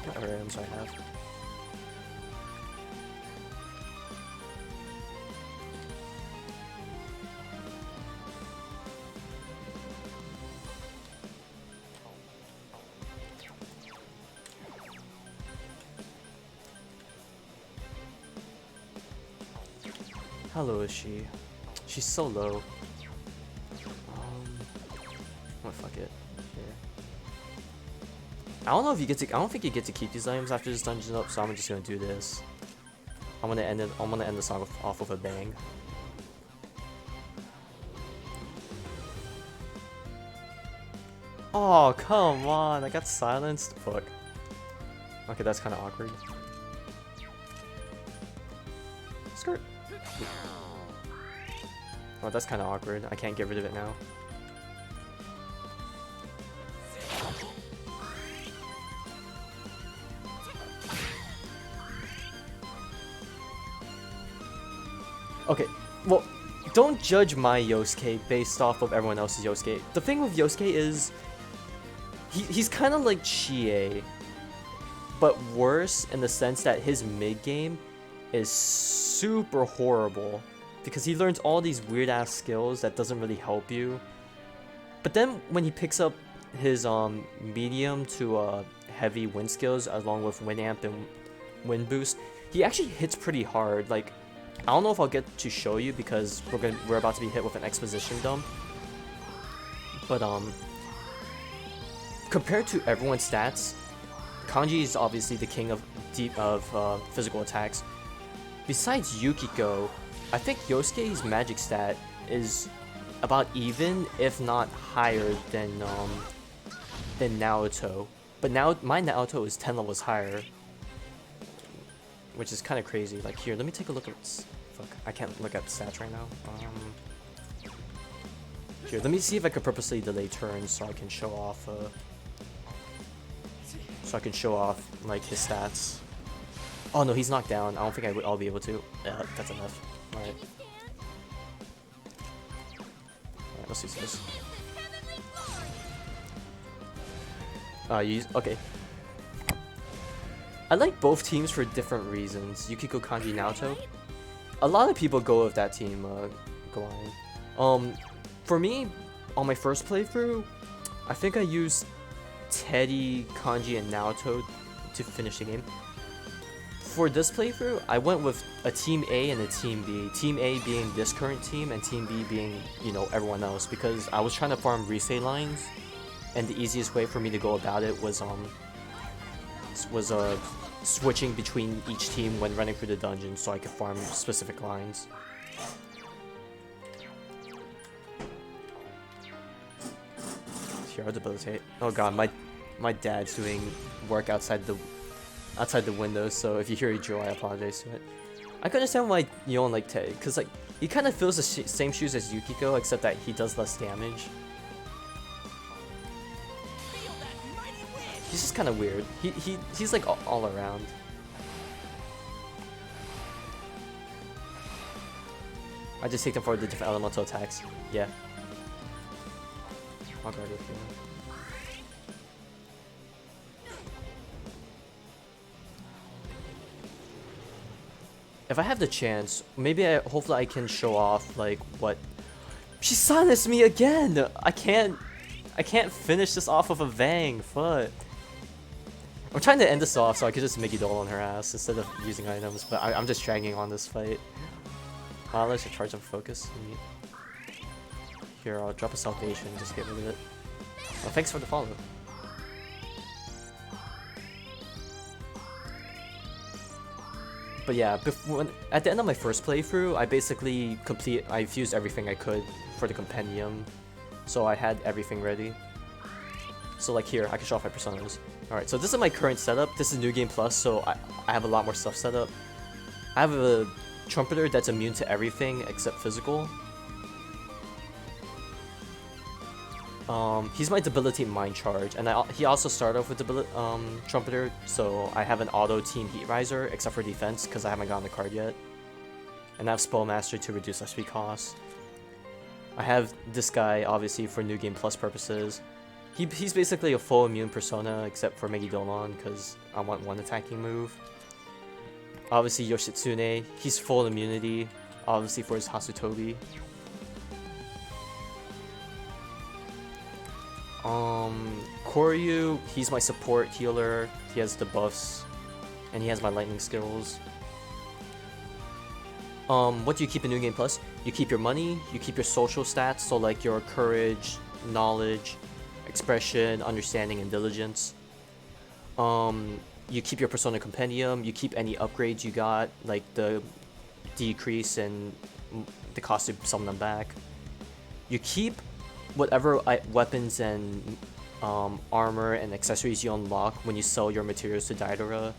What other items do I have? How low is she? She's so low. Oh, fuck it. Here. I don't know if you get to. I don't think you get to keep these items after this dungeon's up, so I'm just gonna do this. I'm gonna end the song off with a bang. Oh, come on! I got silenced. Fuck. Okay, that's kind of awkward. Skirt. Oh, that's kind of awkward. I can't get rid of it now. Okay, well, don't judge my Yosuke based off of everyone else's Yosuke. The thing with Yosuke is, he's kind of like Chie, but worse in the sense that his mid-game is super horrible, because he learns all these weird-ass skills that doesn't really help you. But then when he picks up his medium to heavy wind skills along with wind amp and wind boost, he actually hits pretty hard. Like, I don't know if I'll get to show you because we're about to be hit with an exposition dump. But compared to everyone's stats, Kanji is obviously the king of physical attacks. Besides Yukiko, I think Yosuke's magic stat is about even, if not higher than Naoto. But now my Naoto is 10 levels higher, which is kind of crazy. Like, here, let me take a look at. Fuck, I can't look at the stats right now. Here, let me see if I could purposely delay turns so I can show off. Like his stats. Oh no, he's knocked down. I don't think I'll be able to. Yeah, that's enough. Alright. Alright, let's use this. Okay. I like both teams for different reasons. Yukiko, Kanji, Naoto. A lot of people go with that team, Gawain. For me, on my first playthrough, I think I used Teddy, Kanji, and Naoto to finish the game. For this playthrough, I went with a Team A and a Team B. Team A being this current team, and Team B being, you know, everyone else, because I was trying to farm Risei lines, and the easiest way for me to go about it was switching between each team when running through the dungeon so I could farm specific lines. Here, I'll debilitate. Oh god, my dad's doing work outside the window, so if you hear a drill, I apologize to it. I can understand why you don't like Tay, because like he kind of fills the same shoes as Yukiko, except that he does less damage. Feel that mighty wind. He's just kind of weird. He's like all around. I just take them for the different elemental attacks. Yeah. I'll guard with you. If I have the chance, maybe hopefully I can show off like what. She silenced me again. I can't finish this off of a Vang. Fuck. I'm trying to end this off so I could just Mickey Dole on her ass instead of using items, but I'm just dragging on this fight. Let's charge up focus. Here, I'll drop a salvation and just get rid of it. Well, thanks for the follow. But yeah, at the end of my first playthrough, I basically I fused everything I could for the compendium, so I had everything ready. So like here, I can show off my personas. Alright, so this is my current setup. This is New Game Plus, so I have a lot more stuff set up. I have a Trumpeter that's immune to everything except physical. He's my Debilitate Mind Charge, and he also started off with Trumpeter, so I have an auto Team Heat Riser except for defense because I haven't gotten the card yet. And I have Spell Master to reduce SP cost. I have this guy obviously for New Game Plus purposes. He's basically a full immune persona except for Megidolon because I want one attacking move. Obviously Yoshitsune, he's full immunity, obviously for his Hasutobi. Koryu, he's my support healer, he has the buffs, and he has my lightning skills. What do you keep in New Game Plus? You keep your money, you keep your social stats, so like your courage, knowledge, expression, understanding, and diligence. You keep your Persona Compendium, you keep any upgrades you got, like the decrease in the cost to summon them back. You keep whatever weapons and armor and accessories you unlock when you sell your materials to Daidara.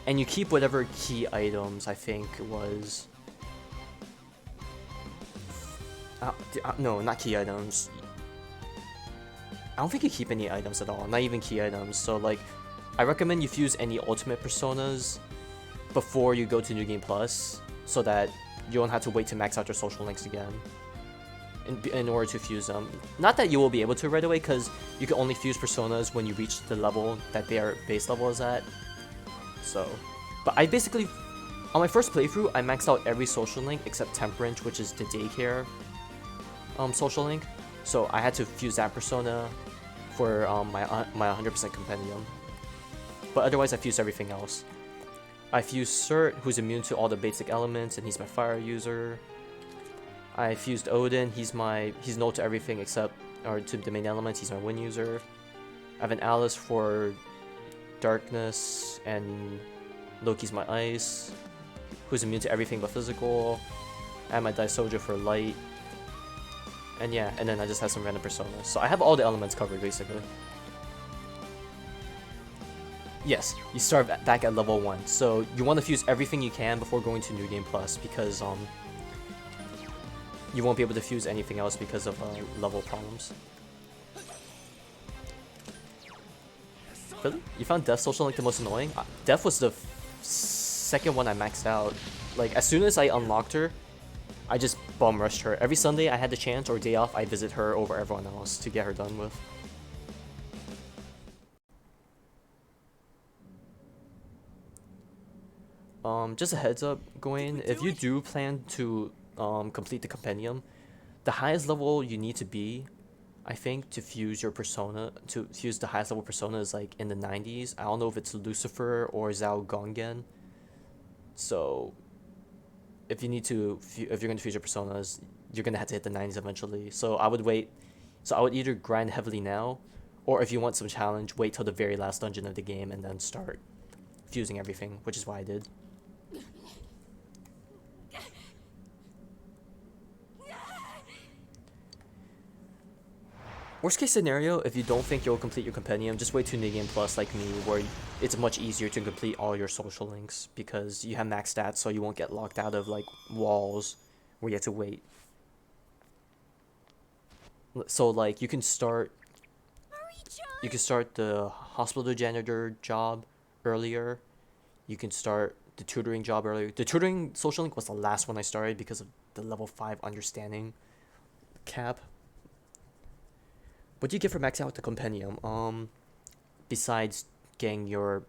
And you keep whatever key items, I think it was. No, not key items. I don't think you keep any items at all, not even key items. So like, I recommend you fuse any ultimate personas before you go to New Game Plus, so that you don't have to wait to max out your social links again in order to fuse them. Not that you will be able to right away, because you can only fuse personas when you reach the level that their base level is at. So, but I basically, on my first playthrough, I maxed out every social link except Temperance, which is the daycare social link. So I had to fuse that persona for my 100% compendium. But otherwise I fused everything else. I fused Cert, who's immune to all the basic elements, and he's my fire user. I fused Odin, he's null to everything except, or to the main elements, he's my wind user. I have an Alice for darkness, and Loki's my ice, who's immune to everything but physical. I have my Daisoja for light. And yeah, and then I just have some random personas. So I have all the elements covered, basically. Yes, you start back at level 1. So you want to fuse everything you can before going to New Game Plus, because you won't be able to fuse anything else because of level problems. Really? You found Death Social like the most annoying? Death was the second one I maxed out. Like, as soon as I unlocked her, I just bum rushed her. Every Sunday I had the chance or day off, I visit her over everyone else to get her done with. Just a heads up, Gawain, if you do plan to complete the compendium, the highest level you need to be, I think, to fuse your persona, to fuse the highest level persona is like in the 90s. I don't know if it's Lucifer or Zhao Gongen. So if you need to, if you're going to fuse your personas, you're going to have to hit the 90s eventually. So I would wait. So I would either grind heavily now, or if you want some challenge, wait till the very last dungeon of the game and then start fusing everything, which is what I did. Worst case scenario, if you don't think you'll complete your compendium, just wait to New Game Plus like me, where it's much easier to complete all your social links because you have max stats, so you won't get locked out of like walls where you have to wait. So like you can start the hospital janitor job earlier. You can start the tutoring job earlier. The tutoring social link was the last one I started because of the level 5 understanding cap. What do you get for maxing out the compendium? Besides getting the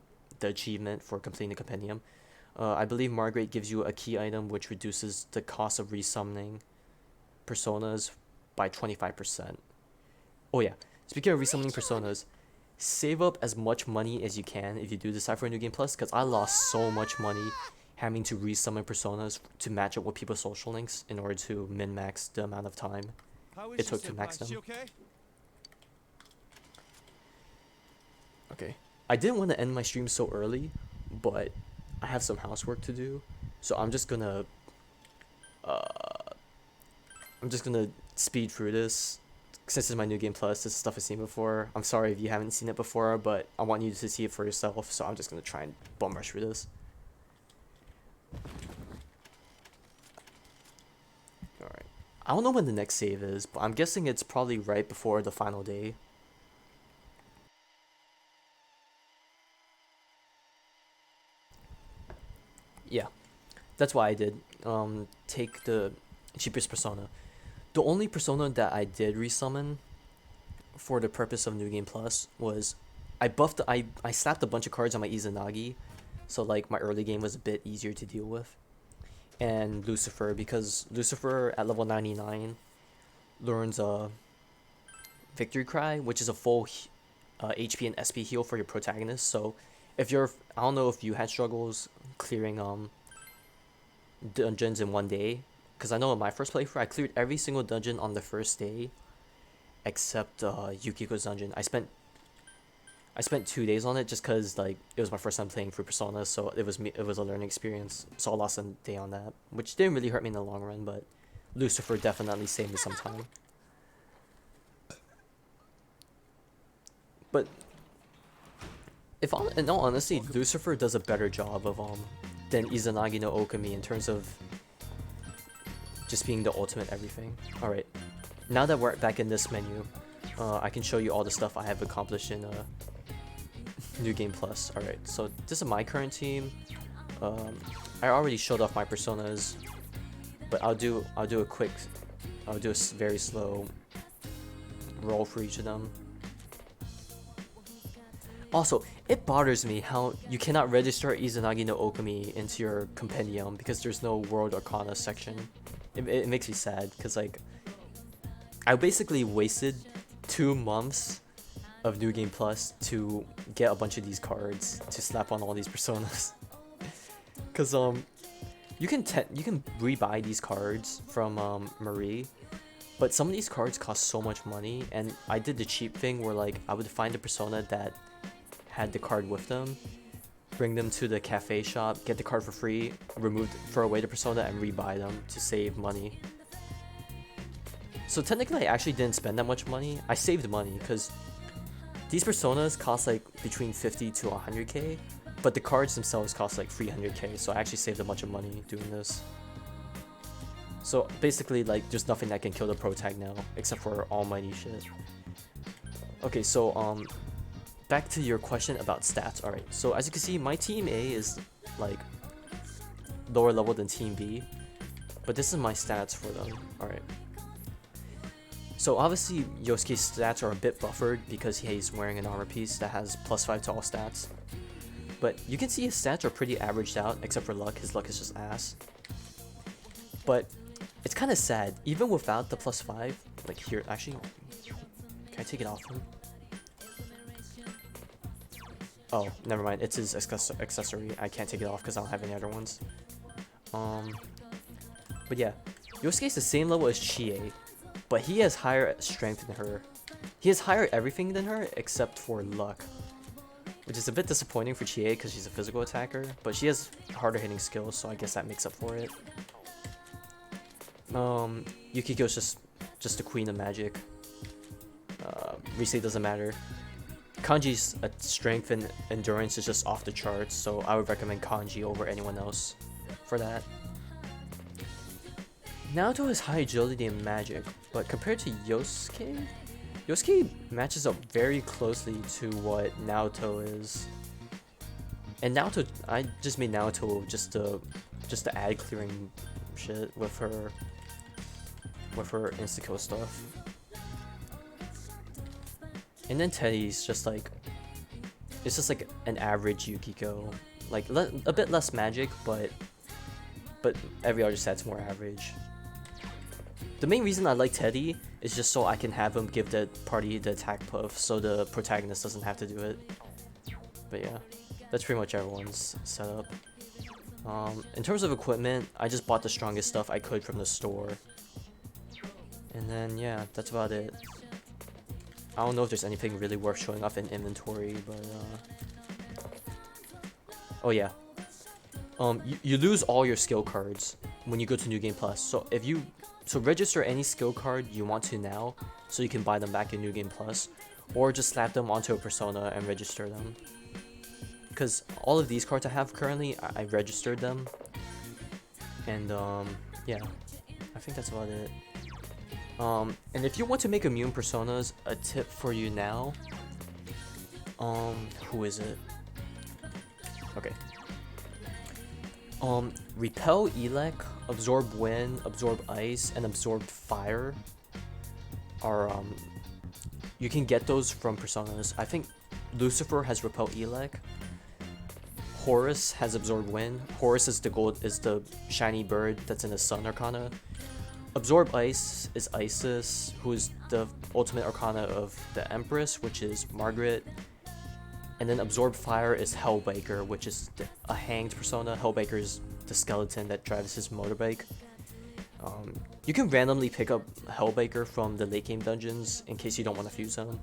achievement for completing the compendium, I believe Margaret gives you a key item which reduces the cost of resummoning personas by 25%. Oh yeah, speaking of resummoning personas, save up as much money as you can if you do decide for a New Game Plus, because I lost so much money having to resummon personas to match up with people's social links in order to min-max the amount of time it took to max them. Okay? Okay. I didn't want to end my stream so early, but I have some housework to do, so I'm just gonna speed through this. Since it's my New Game Plus, this stuff I've seen before. I'm sorry if you haven't seen it before, but I want you to see it for yourself, so I'm just gonna try and bum rush through this. Alright. I don't know when the next save is, but I'm guessing it's probably right before the final day. Yeah, that's why I did take the cheapest persona. The only persona that I did resummon for the purpose of New Game Plus was I slapped a bunch of cards on my Izanagi, so like my early game was a bit easier to deal with. And Lucifer, because Lucifer at level 99 learns a Victory Cry, which is a full HP and SP heal for your protagonist. So if you're, I don't know if you had struggles clearing dungeons in one day, because I know in my first playthrough I cleared every single dungeon on the first day except Yukiko's dungeon. I spent 2 days on it just because like it was my first time playing through Persona, so it was a learning experience, so I lost a day on that, which didn't really hurt me in the long run, but Lucifer definitely saved me some time. But in all honesty, Lucifer does a better job of than Izanagi no Okami in terms of just being the ultimate everything. Alright, now that we're back in this menu, I can show you all the stuff I have accomplished in New Game Plus. Alright, so this is my current team. I already showed off my personas, but I'll do a very slow roll for each of them. Also, it bothers me how you cannot register Izanagi no Okami into your compendium because there's no World Arcana section. It makes me sad, because like I basically wasted 2 months of New Game Plus to get a bunch of these cards to slap on all these personas. Because you can rebuy these cards from Marie, but some of these cards cost so much money, and I did the cheap thing where like I would find a persona that had the card with them, bring them to the cafe shop, get the card for free, throw away the persona, and rebuy them to save money. So technically I actually didn't spend that much money. I saved money because these personas cost like between 50 to 100k, but the cards themselves cost like 300k, so I actually saved a bunch of money doing this. So basically like there's nothing that can kill the pro tag now except for almighty shit. Okay, so back to your question about stats. Alright, so as you can see, my team A is like lower level than team B, but this is my stats for them. Alright, so obviously Yosuke's stats are a bit buffered because he's wearing an armor piece that has +5 to all stats, but you can see his stats are pretty averaged out except for luck. His luck is just ass. But it's kind of sad, even without the +5, like here, actually, can I take it off him? Oh, never mind. It's his accessory. I can't take it off because I don't have any other ones. But yeah, Yosuke's the same level as Chie, but he has higher strength than her. He has higher everything than her except for luck, which is a bit disappointing for Chie because she's a physical attacker, but she has harder hitting skills, so I guess that makes up for it. Yukiko's just the queen of magic. Risei doesn't matter. Kanji's strength and endurance is just off the charts, so I would recommend Kanji over anyone else for that. Naoto has high agility and magic, but compared to Yosuke, Yosuke matches up very closely to what Naoto is. And Naoto, I just made Naoto just to add clearing shit with her insta-kill stuff. And then Teddy's just like, it's just like an average Yukiko, like a bit less magic, but every other set's more average. The main reason I like Teddy is just so I can have him give the party the attack puff, so the protagonist doesn't have to do it. But yeah, that's pretty much everyone's setup. In terms of equipment, I just bought the strongest stuff I could from the store. And then yeah, that's about it. I don't know if there's anything really worth showing off in inventory, but oh yeah. You lose all your skill cards when you go to New Game Plus. So if you register any skill card you want to now, so you can buy them back in New Game Plus, or just slap them onto a persona and register them. Because all of these cards I have currently, I registered them, and yeah, I think that's about it. And if you want to make immune personas, a tip for you now. Who is it? Okay. Repel Elec, Absorb Wind, Absorb Ice, and Absorb Fire are, you can get those from personas. I think Lucifer has Repel Elec. Horus has Absorb Wind. Horus is the shiny bird that's in the Sun Arcana. Absorb Ice is Isis, who is the ultimate arcana of the Empress, which is Margaret. And then Absorb Fire is Hellbaker, which is a hanged persona. Hellbaker is the skeleton that drives his motorbike. You can randomly pick up Hellbaker from the late game dungeons in case you don't want to fuse them.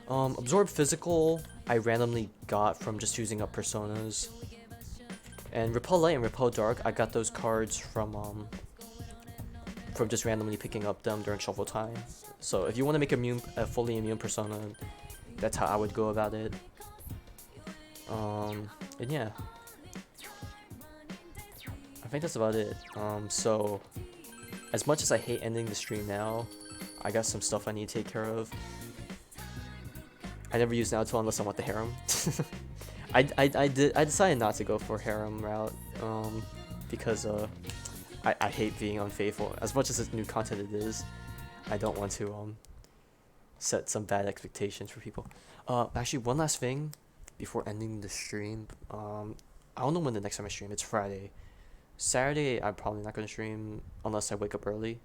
Absorb Physical, I randomly got from just using up personas. And Repel Light and Repel Dark, I got those cards from just randomly picking up them during shuffle time. So if you want to make a fully immune persona, that's how I would go about it. And yeah, I think that's about it. So as much as I hate ending the stream now, I got some stuff I need to take care of. I never use Naruto unless I want the harem. I decided not to go for harem route, because I hate being unfaithful. As much as it's new content it is, I don't want to set some bad expectations for people. Actually, one last thing before ending the stream. I don't know when the next time I stream. It's Friday. Saturday, I'm probably not going to stream unless I wake up early.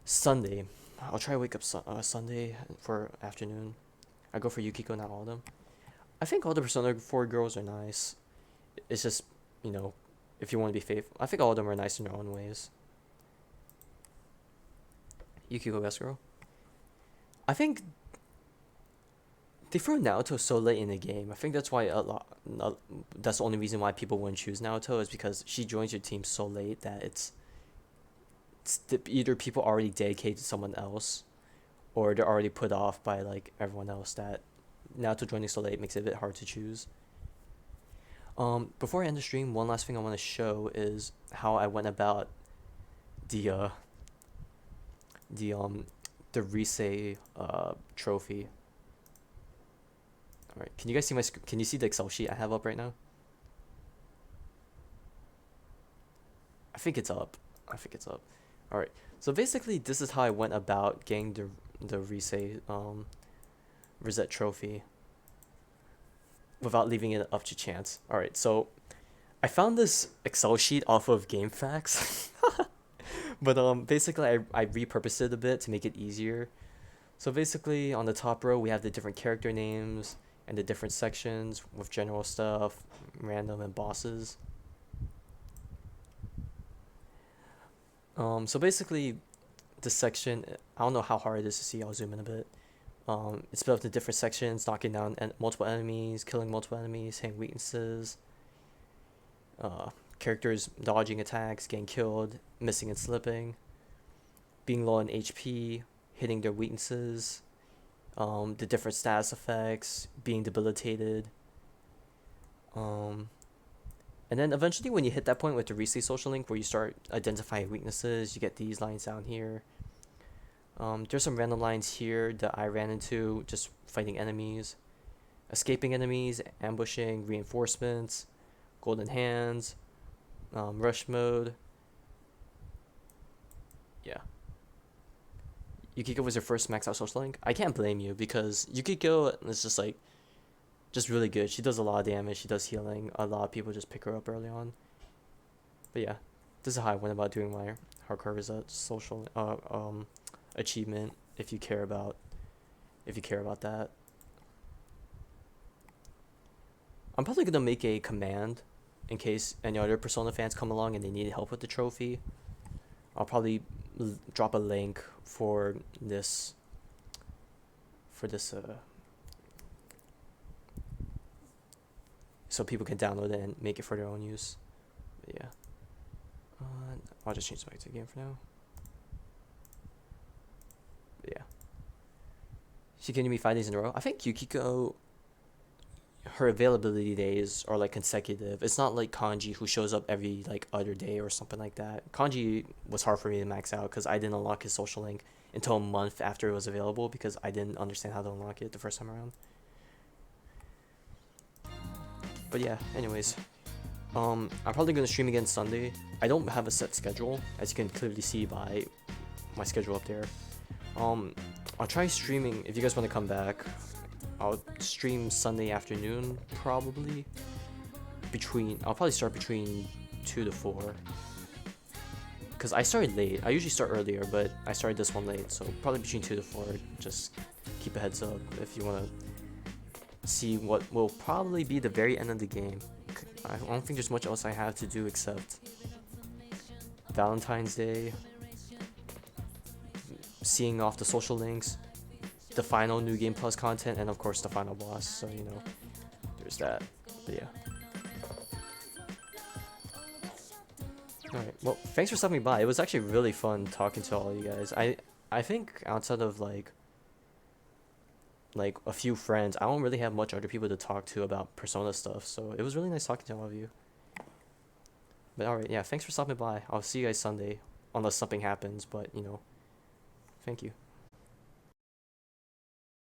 Sunday, I'll try to wake up Sunday for afternoon. I go for Yukiko, not all of them. I think all the Persona 4 girls are nice. It's just, you know, if you want to be faithful. I think all of them are nice in their own ways. Yukiko, best girl. I think they throw Naoto so late in the game. I think that's why that's the only reason why people wouldn't choose Naoto, is because she joins your team so late that it's either people already dedicated to someone else, or they're already put off by like everyone else. That Naoto joining so late makes it a bit hard to choose. Before I end the stream, one last thing I want to show is how I went about the Risei trophy. All right, can you guys see can you see the Excel sheet I have up right now? I think it's up. All right, so basically this is how I went about getting the Risei Rosette trophy without leaving it up to chance. All right, so I found this Excel sheet off of GameFAQs. But basically I repurposed it a bit to make it easier. So basically on the top row we have the different character names and the different sections with general stuff, random, and bosses. So basically this section, I don't know how hard it is to see, I'll zoom in a bit. It's split up into different sections: knocking down multiple enemies, killing multiple enemies, hitting weaknesses, characters dodging attacks, getting killed, missing and slipping, being low on HP, hitting their weaknesses, the different status effects, being debilitated. And then eventually when you hit that point with the Riesli social link where you start identifying weaknesses, you get these lines down here. There's some random lines here that I ran into just fighting enemies, escaping enemies, ambushing, reinforcements, golden hands, rush mode. Yeah. Yukiko was your first max out social link. I can't blame you because Yukiko is just like, just really good. She does a lot of damage. She does healing. A lot of people just pick her up early on. But yeah, this is how I went about doing my hardcore results social achievement. If you care about that, I'm probably gonna make a command in case any other Persona fans come along and they need help with the trophy. I'll probably drop a link for this so people can download it and make it for their own use. But yeah, I'll just change back to the game for now. But yeah, she can me 5 days in a row. I think Yukiko, her availability days are like consecutive. It's not like Kanji who shows up every like other day or something like that. Kanji was hard for me to max out because I didn't unlock his social link until a month after it was available because I didn't understand how to unlock it the first time around. But yeah, anyways, I'm probably gonna stream again Sunday. I don't have a set schedule, as you can clearly see by my schedule up there. I'll try streaming if you guys want to come back. I'll stream Sunday afternoon probably. I'll probably start between 2 to 4. Cause I started late. I usually start earlier, but I started this one late, so probably between 2 to 4. Just keep a heads up if you wanna see what will probably be the very end of the game. I don't think there's much else I have to do except Valentine's Day, seeing off the social links, the final New Game Plus content, and of course the final boss, so you know, there's that. But yeah. Alright, well, thanks for stopping by. It was actually really fun talking to all you guys. I think outside of like a few friends, I don't really have much other people to talk to about Persona stuff, so it was really nice talking to all of you. But alright, yeah, thanks for stopping by. I'll see you guys Sunday, unless something happens, but you know, thank you.